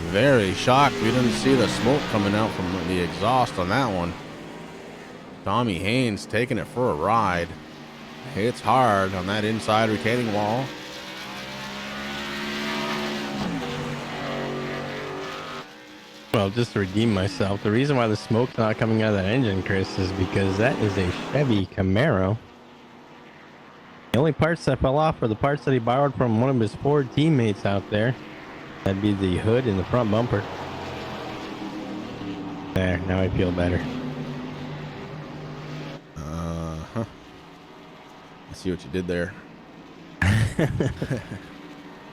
S8: Very shocked we didn't see the smoke coming out from the exhaust on that one. Tommy Haynes taking it for a ride. Hits hard on that inside retaining wall.
S9: Well, just to redeem myself, the reason why the smoke's not coming out of that engine, Chris, is because that is a Chevy Camaro. The only parts that fell off were the parts that he borrowed from one of his Ford teammates out there. That'd be the hood and the front bumper. There, now I feel better.
S8: I see what you did there.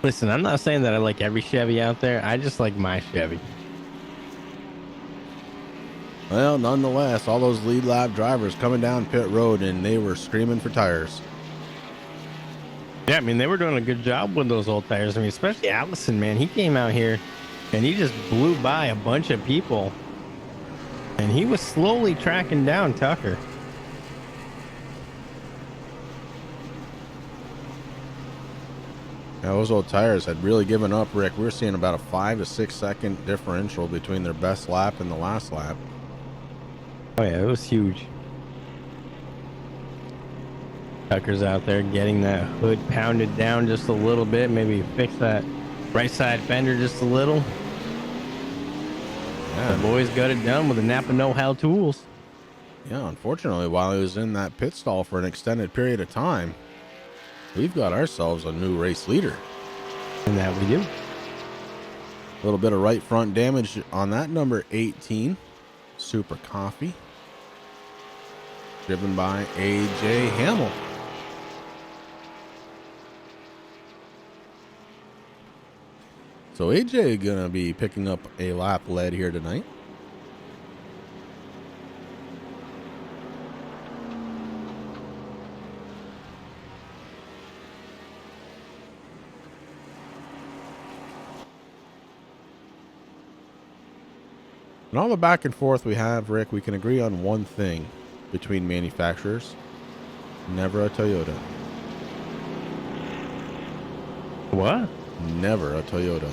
S9: Listen, I'm not saying that I like every Chevy out there. I just like my Chevy.
S8: Well, nonetheless, all those lead lap drivers coming down pit road, and they were screaming for tires.
S9: Yeah, I mean, they were doing a good job with those old tires. I mean, especially Allison, man. He came out here and he just blew by a bunch of people. And he was slowly tracking down Tucker.
S8: Yeah, those old tires had really given up, Rick. We were seeing about a 5 to 6 second differential between their best lap and the last lap.
S9: Oh, yeah, it was huge. Tucker's out there getting that hood pounded down just a little bit. Maybe fix that right side fender just a little. Yeah. The boys got it done with the Napa know-how tools.
S8: Yeah, unfortunately, while he was in that pit stall for an extended period of time, we've got ourselves a new race leader.
S9: And that we do.
S8: A little bit of right front damage on that number 18. Super Coffee. Driven by A.J. Hamill. So AJ gonna be picking up a lap lead here tonight. And all the back and forth we have, Rick, we can agree on one thing between manufacturers. Never a Toyota.
S9: What?
S8: Never a Toyota.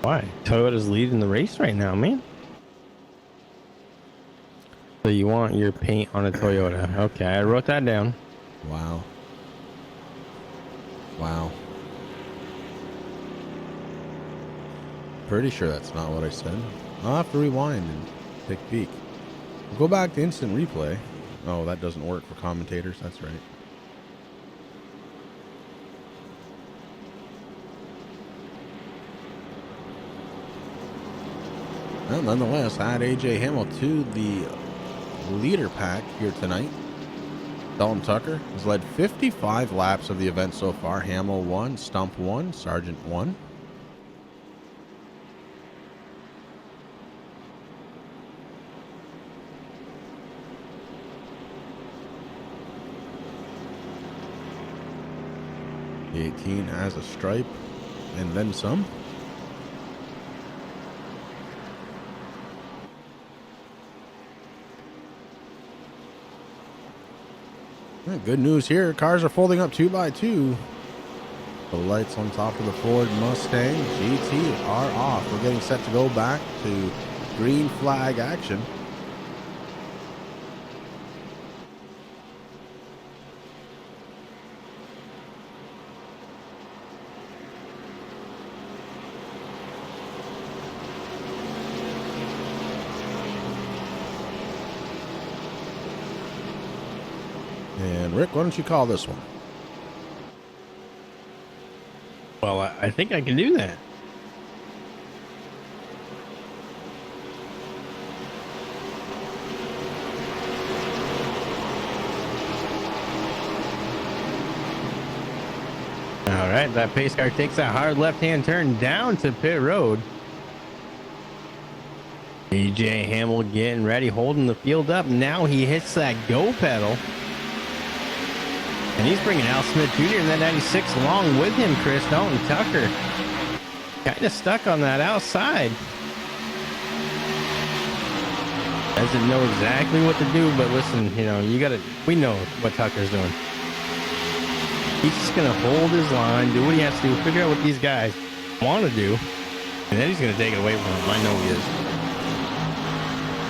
S9: Why? Toyota's leading the race right now, man. So you want your paint on a Toyota. Okay, I wrote that down.
S8: Wow. Wow. Pretty sure that's not what I said. I'll have to rewind and take a peek. We'll go back to instant replay. Oh, that doesn't work for commentators. That's right. Well, nonetheless, add AJ Hamill to the leader pack here tonight. Dalton Tucker has led 55 laps of the event so far. Hamill 1, Stump 1, Sargent 1. The 18 has a stripe and then some. Good news here. Cars are folding up 2 by 2. The lights on top of the Ford Mustang GT are off. We're getting set to go back to green flag action. And Rick, why don't you call this one?
S9: Well, I think I can do that. All right, that pace car takes that hard left-hand turn down to pit road. AJ Hamill getting ready, holding the field up. Now he hits that go pedal. And he's bringing Al Smith Jr. in that 96 along with him, Chris. Dalton Tucker kind of stuck on that outside. Doesn't know exactly what to do, but listen, you know, we know what Tucker's doing. He's just going to hold his line, do what he has to do, figure out what these guys want to do, and then he's going to take it away from him. I know he is.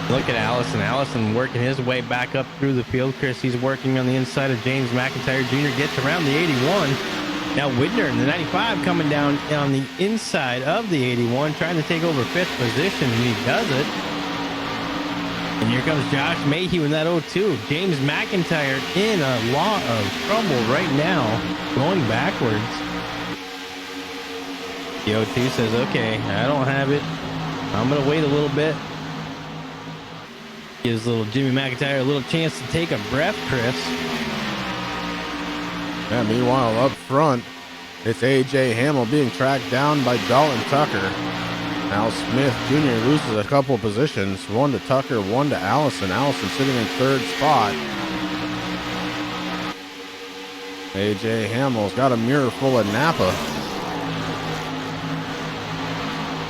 S9: Look at Allison working his way back up through the field. Chris, he's working on the inside of James McIntyre Jr. Gets around the 81. Now Widner in the 95 coming down on the inside of the 81, trying to take over 5th position, and he does it. And here comes Josh Mayhew in that 02. James McIntyre in a lot of trouble right now, going backwards. The 02 says, okay, I don't have it. I'm going to wait a little bit. Gives little Jimmy McIntyre a little chance to take a breath, Chris.
S8: Yeah, meanwhile, up front, it's AJ Hamill being tracked down by Dalton Tucker. Al Smith Jr. loses a couple positions, one to Tucker, one to Allison. Allison sitting in 3rd spot. AJ Hamill's got a mirror full of Napa.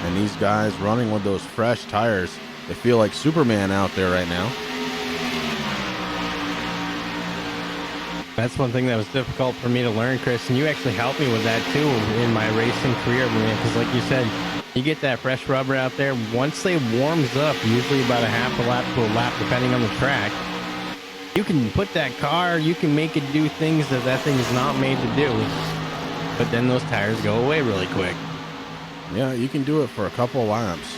S8: And these guys running with those fresh tires. They feel like Superman out there right now.
S9: That's one thing that was difficult for me to learn, Chris, and you actually helped me with that too in my racing career, man, because like you said, you get that fresh rubber out there. Once they warms up, usually about a half a lap to a lap, depending on the track, you can put that car, you can make it do things that thing is not made to do. But then those tires go away really quick.
S8: Yeah, you can do it for a couple of laps.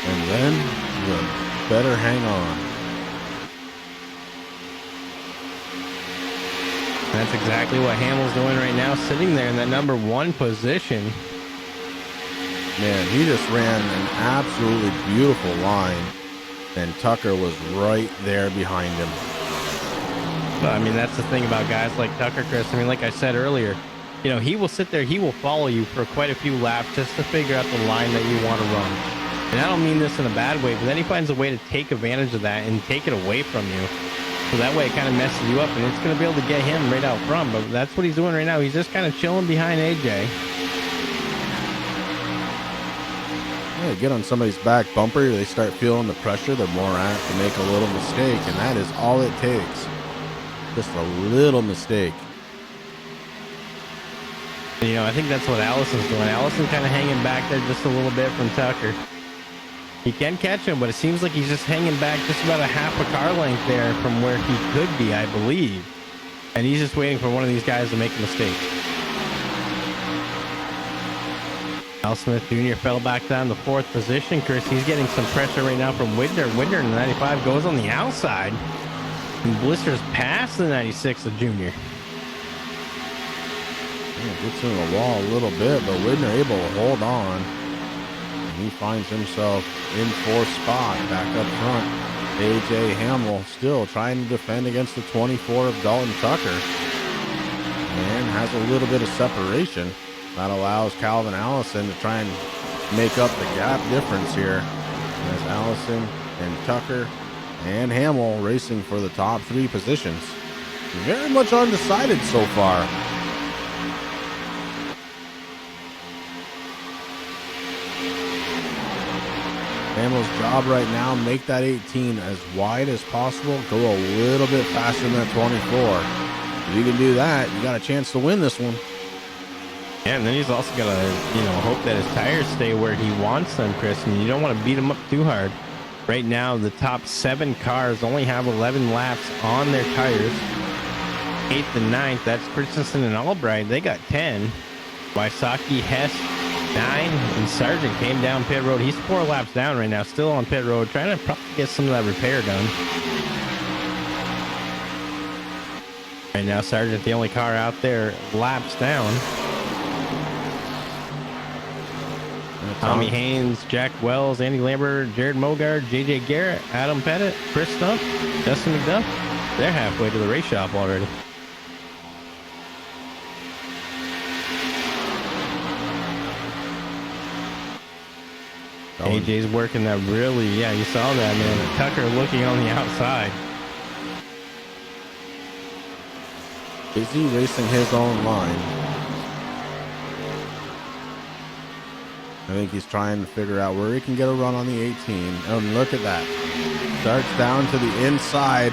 S8: And then you better hang on.
S9: That's exactly what Hamill's doing right now, sitting there in that number 1 position.
S8: Man, he just ran an absolutely beautiful line, and Tucker was right there behind him.
S9: But I mean, that's the thing about guys like Tucker, Chris. I mean, like I said earlier, you know, he will sit there, he will follow you for quite a few laps just to figure out the line that you want to run. And I don't mean this in a bad way, but then he finds a way to take advantage of that and take it away from you. So that way it kind of messes you up, and it's going to be able to get him right out front. But that's what he's doing right now. He's just kind of chilling behind AJ.
S8: Yeah, get on somebody's back bumper, they start feeling the pressure, they're more apt to make a little mistake, and that is all it takes. Just a little mistake.
S9: You know, I think that's what Allison's doing. Allison kind of hanging back there just a little bit from Tucker. He can catch him, but it seems like he's just hanging back just about a half a car length there from where he could be, I believe. And he's just waiting for one of these guys to make a mistake. Al Smith Jr. fell back down to 4th position. Chris, he's getting some pressure right now from Widner. Widner in the 95 goes on the outside and blisters past the 96 of Junior.
S8: Gets in the wall a little bit, but Widner able to hold on. And he finds himself in 4th spot back up front. AJ Hamill still trying to defend against the 24 of Dalton Tucker. And has a little bit of separation. That allows Calvin Allison to try and make up the gap difference here. As Allison and Tucker and Hamill racing for the top 3 positions. Very much undecided so far. Hamill's job right now, make that 18 as wide as possible. Go a little bit faster than that 24. If you can do that, you got a chance to win this one.
S9: Yeah, and then he's also got to, hope that his tires stay where he wants them, Chris. And you don't want to beat him up too hard. Right now, the top 7 cars only have 11 laps on their tires. 8th and 9th, that's Christensen and Albright. They got 10. Wysocki, Hess, 9, and Sargent came down pit road. He's 4 laps down right now, still on pit road, trying to probably get some of that repair done. Right now, Sargent, the only car out there, laps down. Tommy Haynes, Jack Wells, Andy Lambert, Jared Mogard, JJ Garrett, Adam Pettit, Chris Stump, Justin McDuff. They're halfway to the race shop already. AJ's working that really, you saw that, man. Tucker looking on the outside.
S8: Is he racing his own line? I think he's trying to figure out where he can get a run on the 18. And look at that. Starts down to the inside.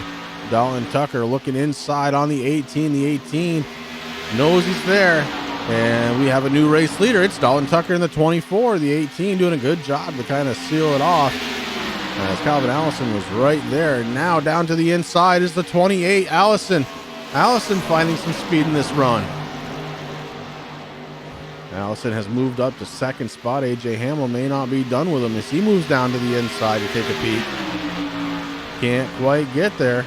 S8: Dalton Tucker looking inside on the 18. The 18 knows he's there. And we have a new race leader. It's Dalton Tucker in the 24. The 18 doing a good job to kind of seal it off. As Calvin Allison was right there. Now down to the inside is the 28. Allison finding some speed in this run. Allison has moved up to 2nd spot. AJ Hamill may not be done with him as he moves down to the inside to take a peek. Can't quite get there.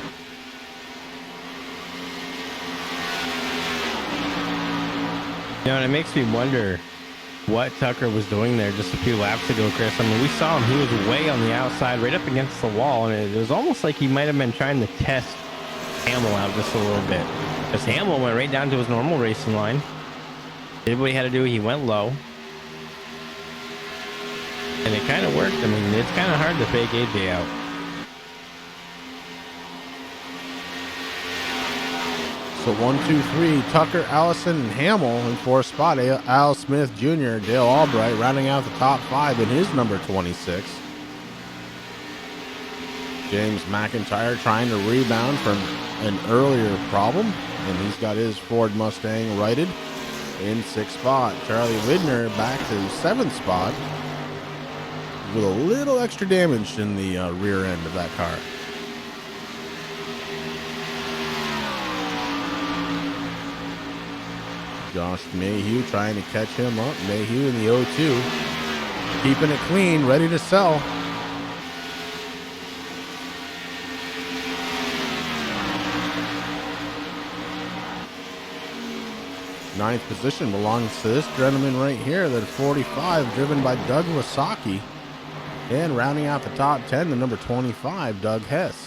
S9: And it makes me wonder what Tucker was doing there just a few laps ago, Chris. I mean, we saw him. He was way on the outside, right up against the wall, and it was almost like he might have been trying to test Hamill out just a little bit. Because Hamill went right down to his normal racing line. Did what he had to do. He went low. And it kind of worked. I mean, it's kind of hard to fake AJ out.
S8: So 1, 2, 3, Tucker, Allison, and Hamill in 4th spot. Al Smith Jr., Dale Albright rounding out the top 5 in his number 26. James McIntyre trying to rebound from an earlier problem, and he's got his Ford Mustang righted in 6th spot. Charlie Widner back to 7th spot with a little extra damage in the rear end of that car. Josh Mayhew trying to catch him up. Mayhew in the 0-2. Keeping it clean, ready to sell. Ninth position belongs to this gentleman right here, the 45, driven by Doug Wysocki. And rounding out the top 10, the number 25, Doug Hess.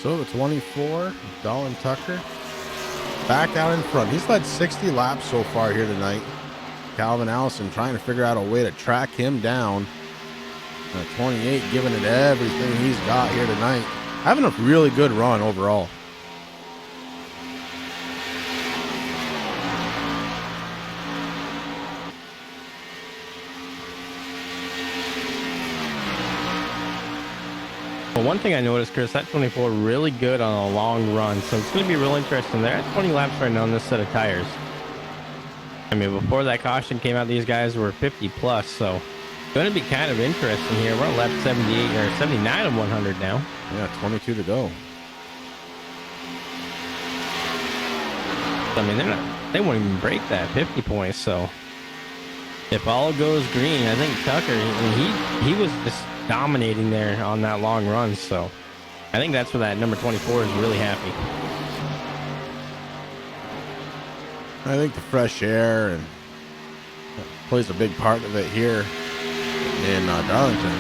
S8: So the 24, Dalton Tucker, back out in front. He's led 60 laps so far here tonight. Calvin Allison trying to figure out a way to track him down. 28 giving it everything he's got here tonight. Having a really good run overall.
S9: Well, one thing I noticed, Chris, that 24 really good on a long run, so it's going to be real interesting. They're at 20 laps right now on this set of tires. I mean, before that caution came out, these guys were 50 plus, so it's going to be kind of interesting here. We're on lap 78 or 79 of 100 now.
S8: Yeah, 22 to go.
S9: I mean, they won't even break that 50 points, so if all goes green, I think Tucker, I mean, he was just dominating there on that long run, so I think that's where that number 24 is really happy.
S8: I think the fresh air and plays a big part of it here in Darlington.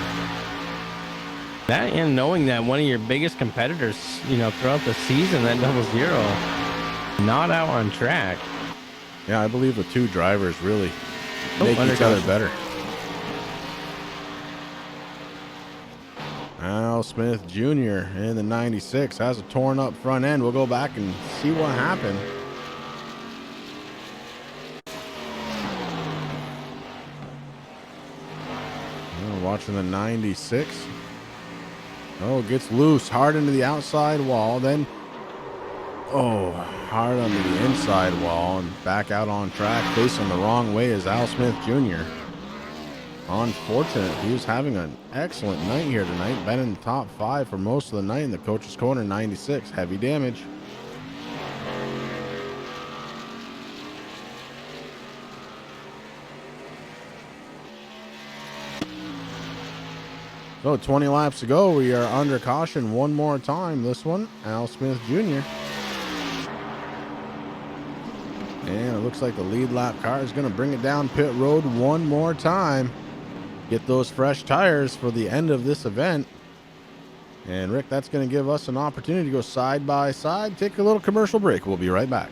S9: That and knowing that one of your biggest competitors, throughout the season, that 00, not out on track.
S8: Yeah, I believe the two drivers really make each other better. Al Smith Jr. in the 96 has a torn up front end. We'll go back and see what happened. We're watching the 96. Oh, gets loose hard into the outside wall. Then, hard onto the inside wall and back out on track. Facing the wrong way is Al Smith Jr. Unfortunate. He was having an excellent night here tonight. Been in the top 5 for most of the night in the coach's corner. 96. Heavy damage. So 20 laps to go. We are under caution one more time. This one, Al Smith Jr. And it looks like the lead lap car is going to bring it down pit road one more time. Get those fresh tires for the end of this event. And Rick, that's going to give us an opportunity to go side by side. Take a little commercial break. We'll be right back.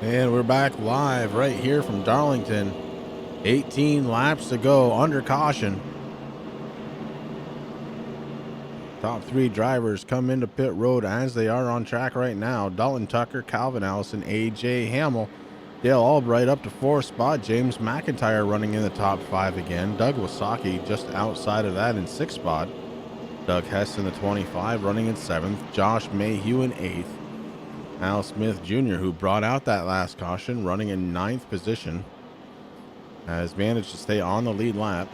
S8: And we're back live right here from Darlington. 18 laps to go under caution. Top 3 drivers come into pit road as they are on track right now. Dalton Tucker, Calvin Allison, AJ Hamill, Dale Albright up to 4th spot. James McIntyre running in the top 5 again. Doug Wasaki just outside of that in 6th spot. Doug Hess in the 25 running in 7th. Josh Mayhew in 8th. Al Smith Jr., who brought out that last caution, running in 9th position, has managed to stay on the lead lap.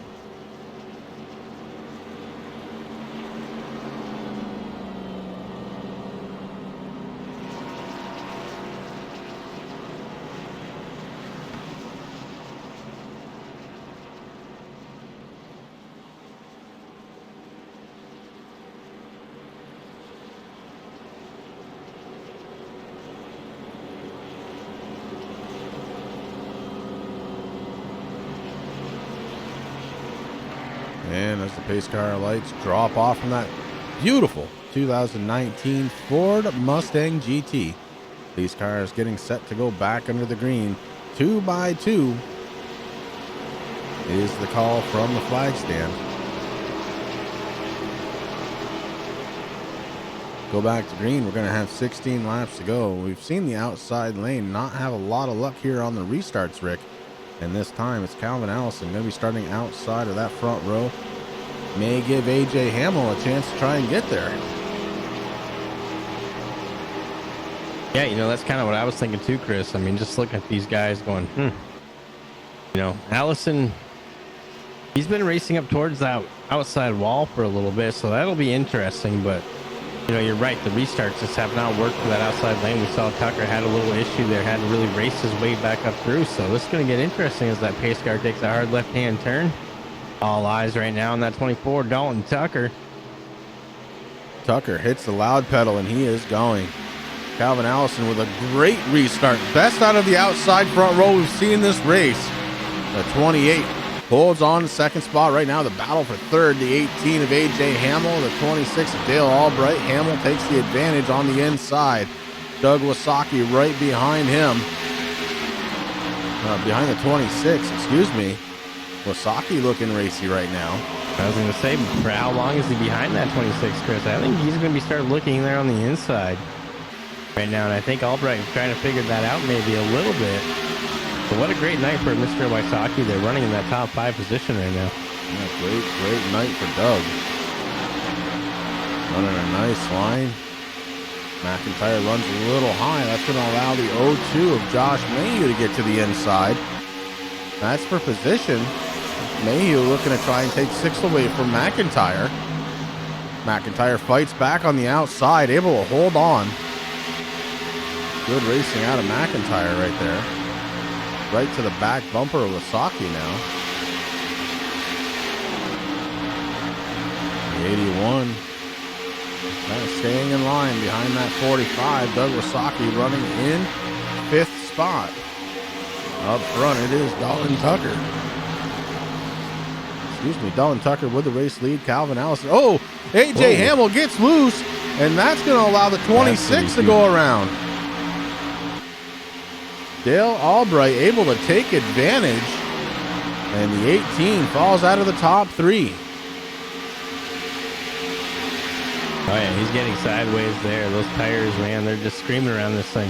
S8: And as the pace car lights drop off from that beautiful 2019 Ford Mustang GT, these cars getting set to go back under the green. 2 by 2 is the call from the flag stand. Go back to green. We're going to have 16 laps to go. We've seen the outside lane not have a lot of luck here on the restarts, Rick. And this time it's Calvin Allison going to be starting outside of that front row. May give AJ Hamill a chance to try and get there.
S9: Yeah, that's kind of what I was thinking too, Chris. I mean, just looking at these guys going, Allison, he's been racing up towards that outside wall for a little bit, so that'll be interesting. But You know, you're right. The restarts just have not worked for that outside lane. We saw Tucker had a little issue there, had to really race his way back up through. So this is going to get interesting as that pace car takes a hard left-hand turn. All eyes right now on that 24, Dalton Tucker.
S8: Tucker hits the loud pedal, and he is going. Calvin Allison with a great restart. Best out of the outside front row we've seen this race. The 28 holds on to second spot right now. The battle for third, the 18 of A.J. Hamill. The 26 of Dale Albright. Hamill takes the advantage on the inside. Doug Wasaki right behind him. Behind the 26, excuse me. Wasaki looking racy right now.
S9: I was going to say, for how long is he behind that 26, Chris? I think he's going to be start looking there on the inside right now, and I think Albright is trying to figure that out maybe a little bit. But what a great night for Mr. Wysocki. They're running in that top 5 position right now.
S8: Yeah, great night for Doug. Running a nice line. McIntyre runs a little high. That's going to allow the 0-2 of Josh Mayhew to get to the inside. That's for position. Mayhew looking to try and take 6th away from McIntyre. McIntyre fights back on the outside, able to hold on. Good racing out of McIntyre right there. Right to the back bumper of Wasaki now. The 81. Kind of staying in line behind that 45. Doug Wasaki running in 5th spot. Up front it is Dalton Tucker. Excuse me, Dalton Tucker with the race lead. Calvin Allison. Oh, A.J. Hamill gets loose, and that's going to allow the 26 to go around. Dale Albright able to take advantage, and the 18 falls out of the top 3.
S9: Oh yeah, he's getting sideways there. Those tires, man, they're just screaming around this thing.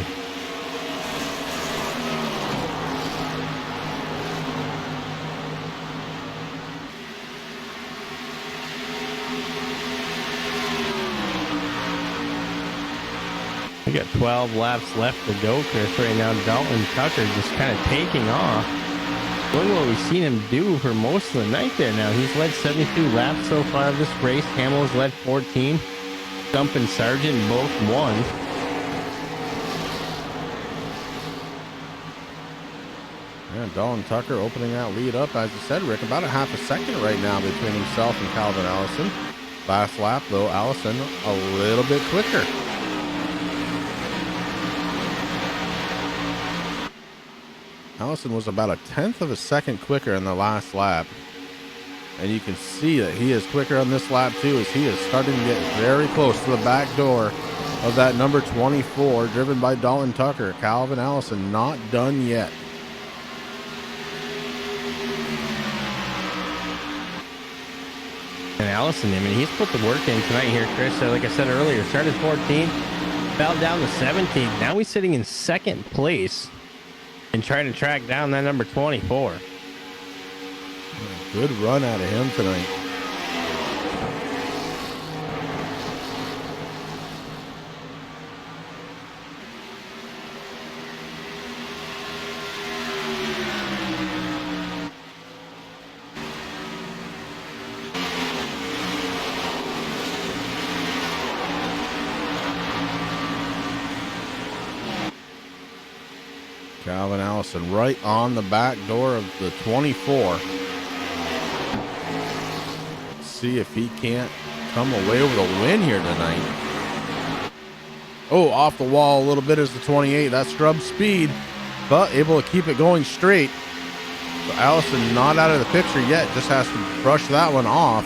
S9: We got 12 laps left to go, Chris. Right now, Dalton Tucker just kind of taking off. Doing what we've seen him do for most of the night there now. He's led 72 laps so far of this race. Hamill's led 14. Stump and Sargent both won.
S8: Yeah, Dalton Tucker opening that lead up, as you said, Rick, about a half a second right now between himself and Calvin Allison. Last lap, though, Allison a little bit quicker. Allison was about a 1/10 of a second quicker in the last lap. And you can see that he is quicker on this lap too, as he is starting to get very close to the back door of that number 24, driven by Dalton Tucker. Calvin Allison not done yet.
S9: And Allison, I mean, he's put the work in tonight here, Chris. So like I said earlier, started 14th, fell down to 17th. Now he's sitting in 2nd place and trying to track down that number 24.
S8: Good run out of him tonight. Calvin Allison right on the back door of the 24. See if he can't come away with a win here tonight. Oh, off the wall a little bit is the 28. That's scrub speed, but able to keep it going straight. So Allison not out of the picture yet, just has to brush that one off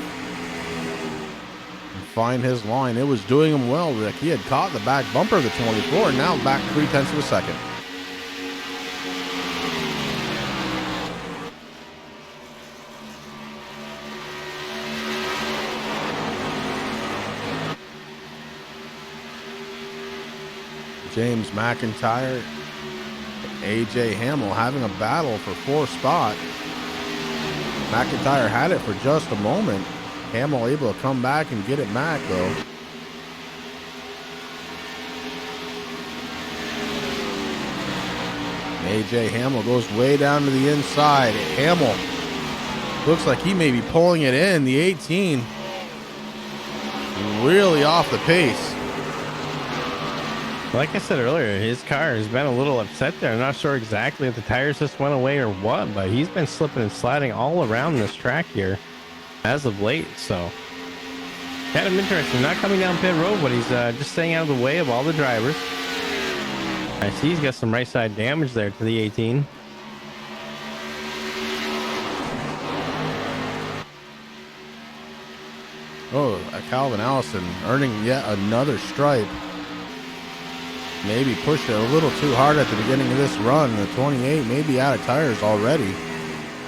S8: and find his line. It was doing him well, Rick. He had caught the back bumper of the 24 and now back 0.3 of a second. James McIntyre, A.J. Hamill having a battle for 4th spot. McIntyre had it for just a moment. Hamill able to come back and get it back, though. A.J. Hamill goes way down to the inside. Hamill looks like he may be pulling it in. The 18 really off the pace.
S9: Like I said earlier, his car has been a little upset there. I'm not sure exactly if the tires just went away or what, but he's been slipping and sliding all around this track here as of late. So kind of interesting. Not coming down pit road, but he's just staying out of the way of all the drivers. I see he's got some right side damage there to the 18.
S8: Oh, Calvin Allison earning yet another stripe. Maybe pushed it a little too hard at the beginning of this run. The 28 may be out of tires already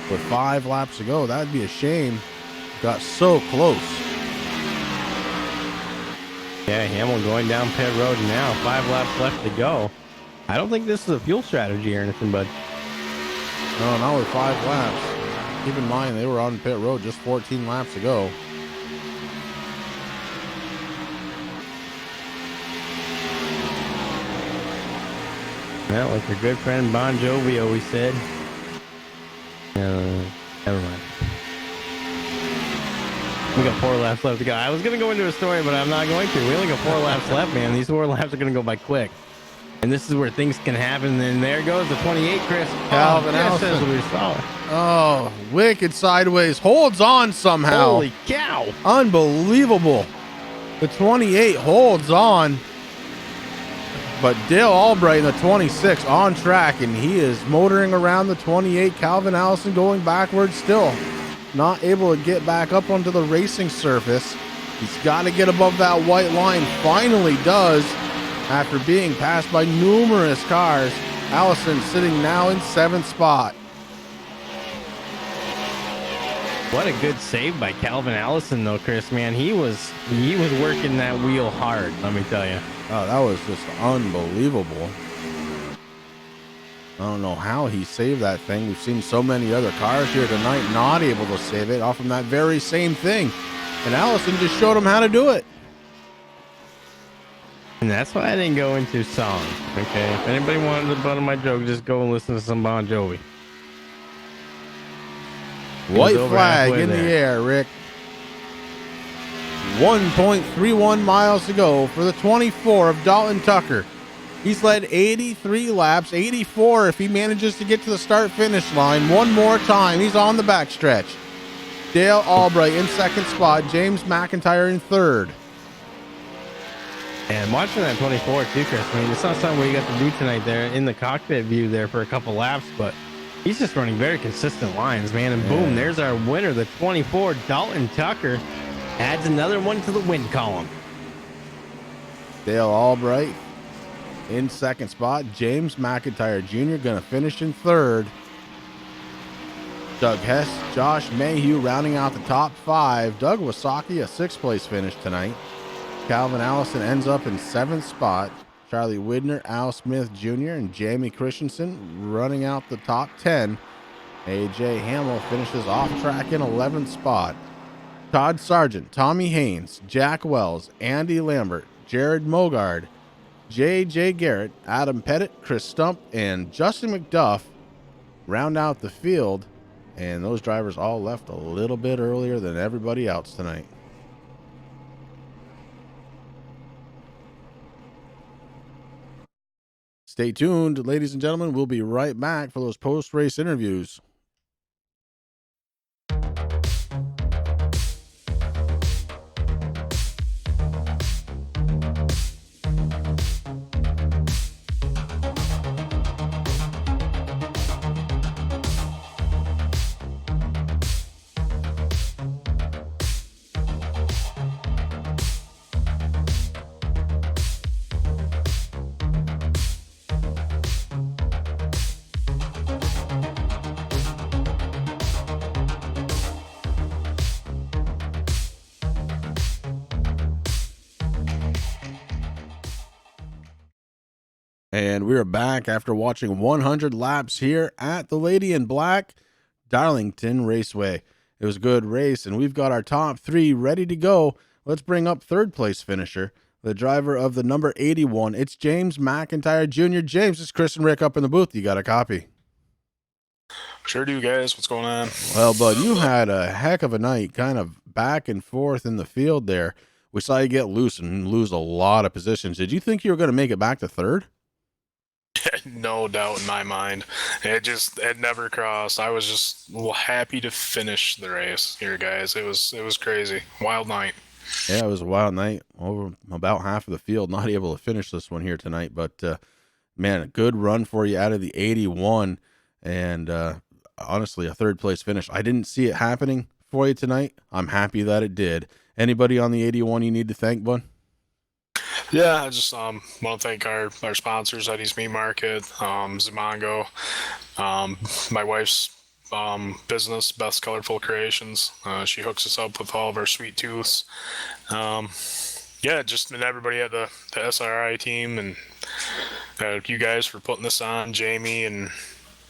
S8: with 5 laps to go. That'd be a shame. Got so close.
S9: Yeah, Hamill going down pit road now. 5 laps left to go. I don't think this is a fuel strategy or anything, but
S8: no, not with 5 laps. Keep in mind they were on pit road just 14 laps to go.
S9: yeah, like your good friend Bon Jovi always said. Never mind. We got 4 laps left to go. I was going to go into a story, but I'm not going to. We only got 4 laps left, man. These 4 laps are going to go by quick. And this is where things can happen. And there goes the 28, Chris.
S8: Calvin Allison.
S9: We saw it.
S8: Oh, wicked sideways. Holds on somehow.
S9: Holy cow.
S8: Unbelievable. The 28 holds on. But Dale Albright in the 26 on track, and he is motoring around the 28. Calvin Allison going backwards still. Not able to get back up onto the racing surface. He's got to get above that white line. Finally does. After being passed by numerous cars, Allison sitting now in 7th spot.
S9: What a good save by Calvin Allison, though, Chris. Man, he was working that wheel hard. Let me tell you.
S8: Oh, that was just unbelievable. I don't know how he saved that thing. We've seen so many other cars here tonight not able to save it off from that very same thing. And Allison just showed him how to do it.
S9: And that's why I didn't go into song. Okay, if anybody wanted to butt my joke, just go and listen to some Bon Jovi.
S8: White flag in the air, Rick. 1.31 miles to go for the 24 of Dalton Tucker. He's led 83 laps, 84 if he manages to get to the start-finish line one more time. He's on the backstretch. Dale Albright in 2nd spot, James McIntyre in 3rd.
S9: And watching that 24 too, Chris, I mean, it's not something where you got to do tonight there in the cockpit view there for a couple laps, but he's just running very consistent lines, man. And boom, there's our winner, the 24, Dalton Tucker. Adds another one to the win column.
S8: Dale Albright in 2nd spot. James McIntyre Jr. going to finish in 3rd. Doug Hess, Josh Mayhew rounding out the top 5. Doug Wasaki, a 6th place finish tonight. Calvin Allison ends up in 7th spot. Charlie Widner, Al Smith Jr., and Jamie Christensen running out the top 10. AJ Hamill finishes off track in 11th spot. Todd Sargent, Tommy Haynes, Jack Wells, Andy Lambert, Jared Mogard, J.J. Garrett, Adam Pettit, Chris Stump, and Justin McDuff round out the field. And those drivers all left a little bit earlier than everybody else tonight. Stay tuned, ladies and gentlemen. We'll be right back for those post-race interviews. And we're back after watching 100 laps here at the Lady in Black Darlington Raceway. It was a good race, and we've got our top 3 ready to go. Let's bring up 3rd place finisher, the driver of the number 81. It's James McIntyre Jr. James, it's Chris and Rick up in the booth. You got a copy?
S10: Sure do, guys. What's going on?
S8: Well, bud, you had a heck of a night, kind of back and forth in the field there. we saw you get loose and lose a lot of positions. Did you think you were going to make it back to third?
S10: No doubt in my mind. It never crossed. I was just happy to finish the race here, guys. It was crazy. Wild night.
S8: Yeah, it was a wild night. Over about half of the field not able to finish this one here tonight, but man, a good run for you out of the 81, and honestly, a third place finish. I didn't see it happening for you tonight. I'm happy that it did. Anybody on the 81 you need to thank, bud?
S10: Yeah, I just want to thank our sponsors, Eddie's Meat Market, Zimongo, my wife's business, Beth's Colorful Creations. She hooks us up with all of our sweet tooths. Yeah, just and everybody at the SRI team, and you guys for putting this on, Jamie and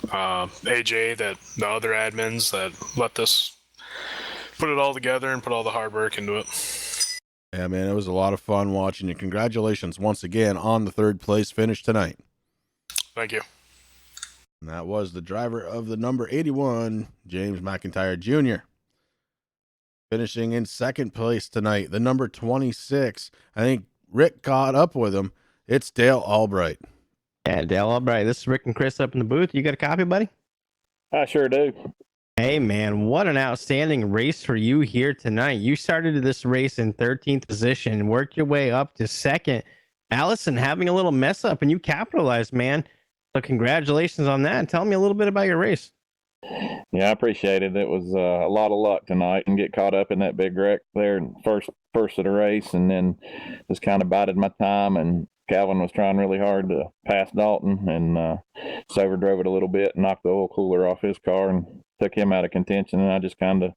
S10: AJ, that the other admins that let this put it all together and put all the hard work into it.
S8: Yeah, man, it was a lot of fun watching you. Congratulations once again on the third place finish tonight.
S10: Thank you.
S8: And that was the driver of the number 81, James McIntyre Jr. Finishing in second place tonight, the number 26. I think Rick caught up with him. It's Dale Albright.
S9: Yeah, Dale Albright. This is Rick and Chris up in the booth. You got a copy, buddy?
S11: I sure do.
S9: Hey, man, what an outstanding race for you here tonight. You started this race in 13th position, worked your way up to second. Allison having a little mess up, and you capitalized, man. So congratulations on that. Tell me a little bit about your race.
S11: Yeah, I appreciate it. It was a lot of luck tonight and get caught up in that big wreck there in first of the race, and then just kind of bided my time, and Calvin was trying really hard to pass Dalton, and so overdrove it a little bit and knocked the oil cooler off his car and took him out of contention, and I just kind of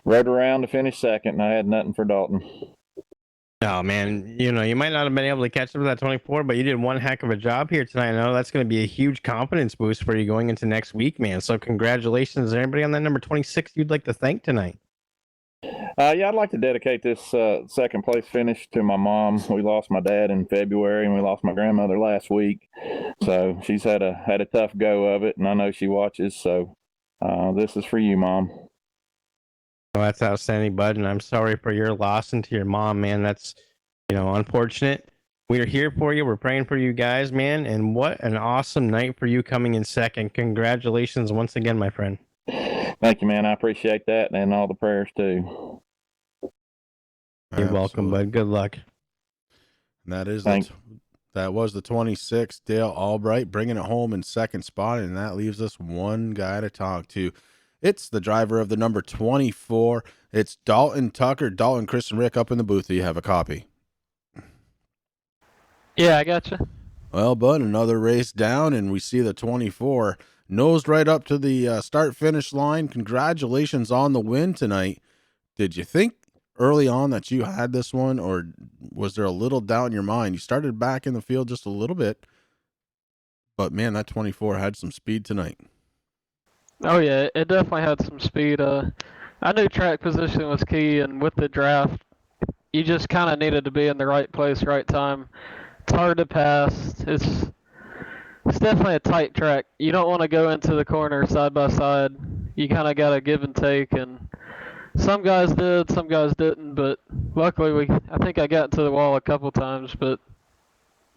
S11: rode around to finish second, and I had nothing for Dalton.
S9: Oh, man, you might not have been able to catch up with that 24, but you did one heck of a job here tonight. I know that's going to be a huge confidence boost for you going into next week, man. So congratulations. Is there anybody on that number 26 you'd like to thank tonight?
S11: Yeah, I'd like to dedicate this second place finish to my mom. We lost my dad in February, and we lost my grandmother last week. So she's had a tough go of it, and I know she watches. So this is for you, Mom.
S9: Oh, that's outstanding, bud, and I'm sorry for your loss and to your mom, man. That's, unfortunate. We're here for you. We're praying for you guys, man, and what an awesome night for you coming in second. Congratulations once again, my friend.
S11: Thank you, man. I appreciate that, and all the prayers, too.
S9: You're welcome, bud. Good luck.
S8: And that was the 26th, Dale Albright, bringing it home in second spot, and that leaves us one guy to talk to. It's the driver of the number 24. It's Dalton Tucker. Dalton, Chris, and Rick up in the booth. Do you have a copy?
S12: Yeah, I gotcha.
S8: Well, bud, another race down, and we see the 24 nosed right up to the start-finish line. Congratulations on the win tonight. Did you think early on that you had this one, or was there a little doubt in your mind? You started back in the field just a little bit, but, man, that 24 had some speed tonight.
S12: Oh, yeah, it definitely had some speed. I knew track position was key, and with the draft, you just kind of needed to be in the right place, right time. It's hard to pass. It's definitely a tight track. You don't want to go into the corner side by side. You kind of got to give and take, and some guys did, some guys didn't, but luckily I think I got to the wall a couple times, but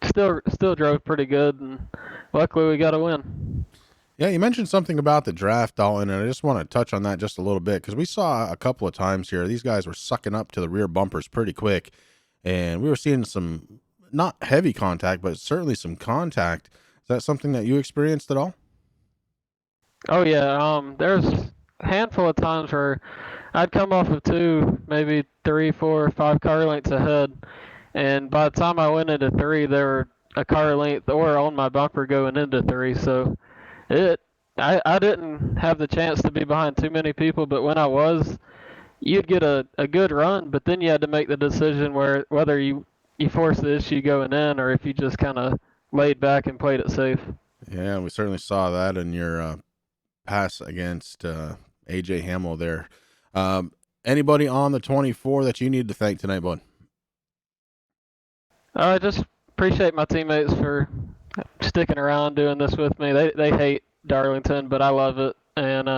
S12: still drove pretty good, and luckily we got a win.
S8: Yeah, you mentioned something about the draft, Dalton, and I just want to touch on that just a little bit, because we saw a couple of times here, these guys were sucking up to the rear bumpers pretty quick, and we were seeing some, not heavy contact, but certainly some contact. Is that something that you experienced at all?
S12: Oh, yeah. There's a handful of times where I'd come off of 2, maybe 3, 4, 5 car lengths ahead, and by the time I went into 3, they were a car length or on my bumper going into 3, so I didn't have the chance to be behind too many people, but when I was, you'd get a good run, but then you had to make the decision whether you force the issue going in or if you just kind of laid back and played it safe.
S8: Yeah, we certainly saw that in your pass against AJ Hamill there. Anybody on the 24 that you need to thank tonight, bud?
S12: I just appreciate my teammates for sticking around doing this with me. They hate Darlington, but I love it, and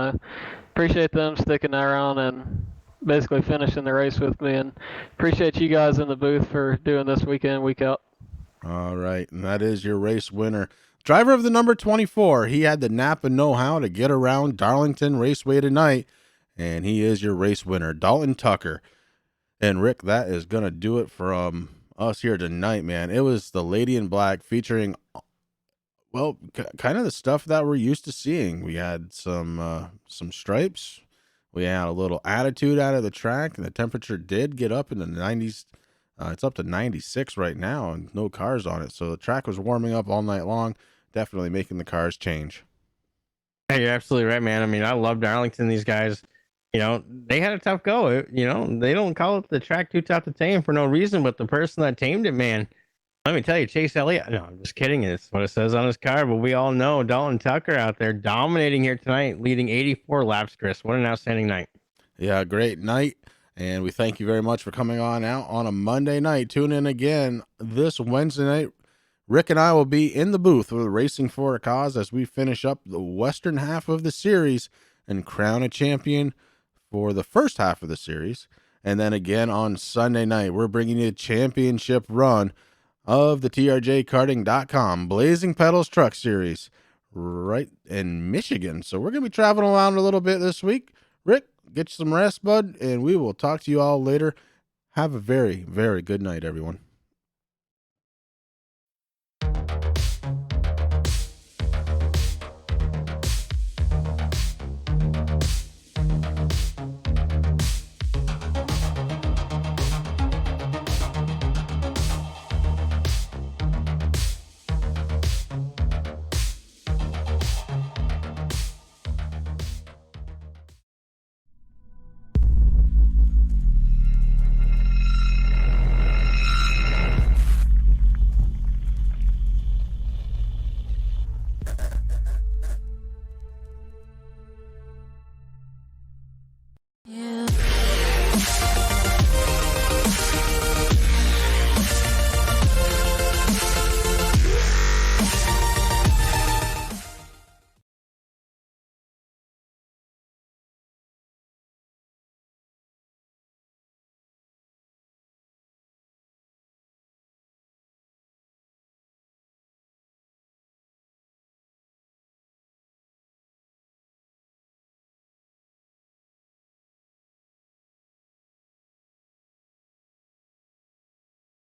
S12: appreciate them sticking around and basically finishing the race with me. And appreciate you guys in the booth for doing this week in, week out.
S8: All right, and that is your race winner. Driver of the number 24, he had the Napa know-how to get around Darlington Raceway tonight, and he is your race winner, Dalton Tucker. And Rick, that is going to do it from us here tonight, man. It was the Lady in Black featuring, well, kind of the stuff that we're used to seeing. We had some stripes. We had a little attitude out of the track, and the temperature did get up in the 90s. It's up to 96 right now, and no cars on it. So the track was warming up all night long, definitely making the cars change.
S9: Yeah, you're absolutely right, man. I mean, I love Darlington. These guys, they had a tough go. They don't call it the track too tough to tame for no reason, but the person that tamed it, man, let me tell you, Chase Elliott. No, I'm just kidding. It's what it says on his car, but we all know Dalton Tucker out there dominating here tonight, leading 84 laps, Chris. What an outstanding night.
S8: Yeah, great night. And we thank you very much for coming on out on a Monday night. Tune in again this Wednesday night. Rick and I will be in the booth with Racing for a Cause as we finish up the western half of the series and crown a champion for the first half of the series. And then again on Sunday night, we're bringing you a championship run of the TRJkarting.com Blazing Pedals Truck Series right in Michigan. So we're going to be traveling around a little bit this week. Rick, get you some rest, bud, and we will talk to you all later. Have a very, very good night, everyone.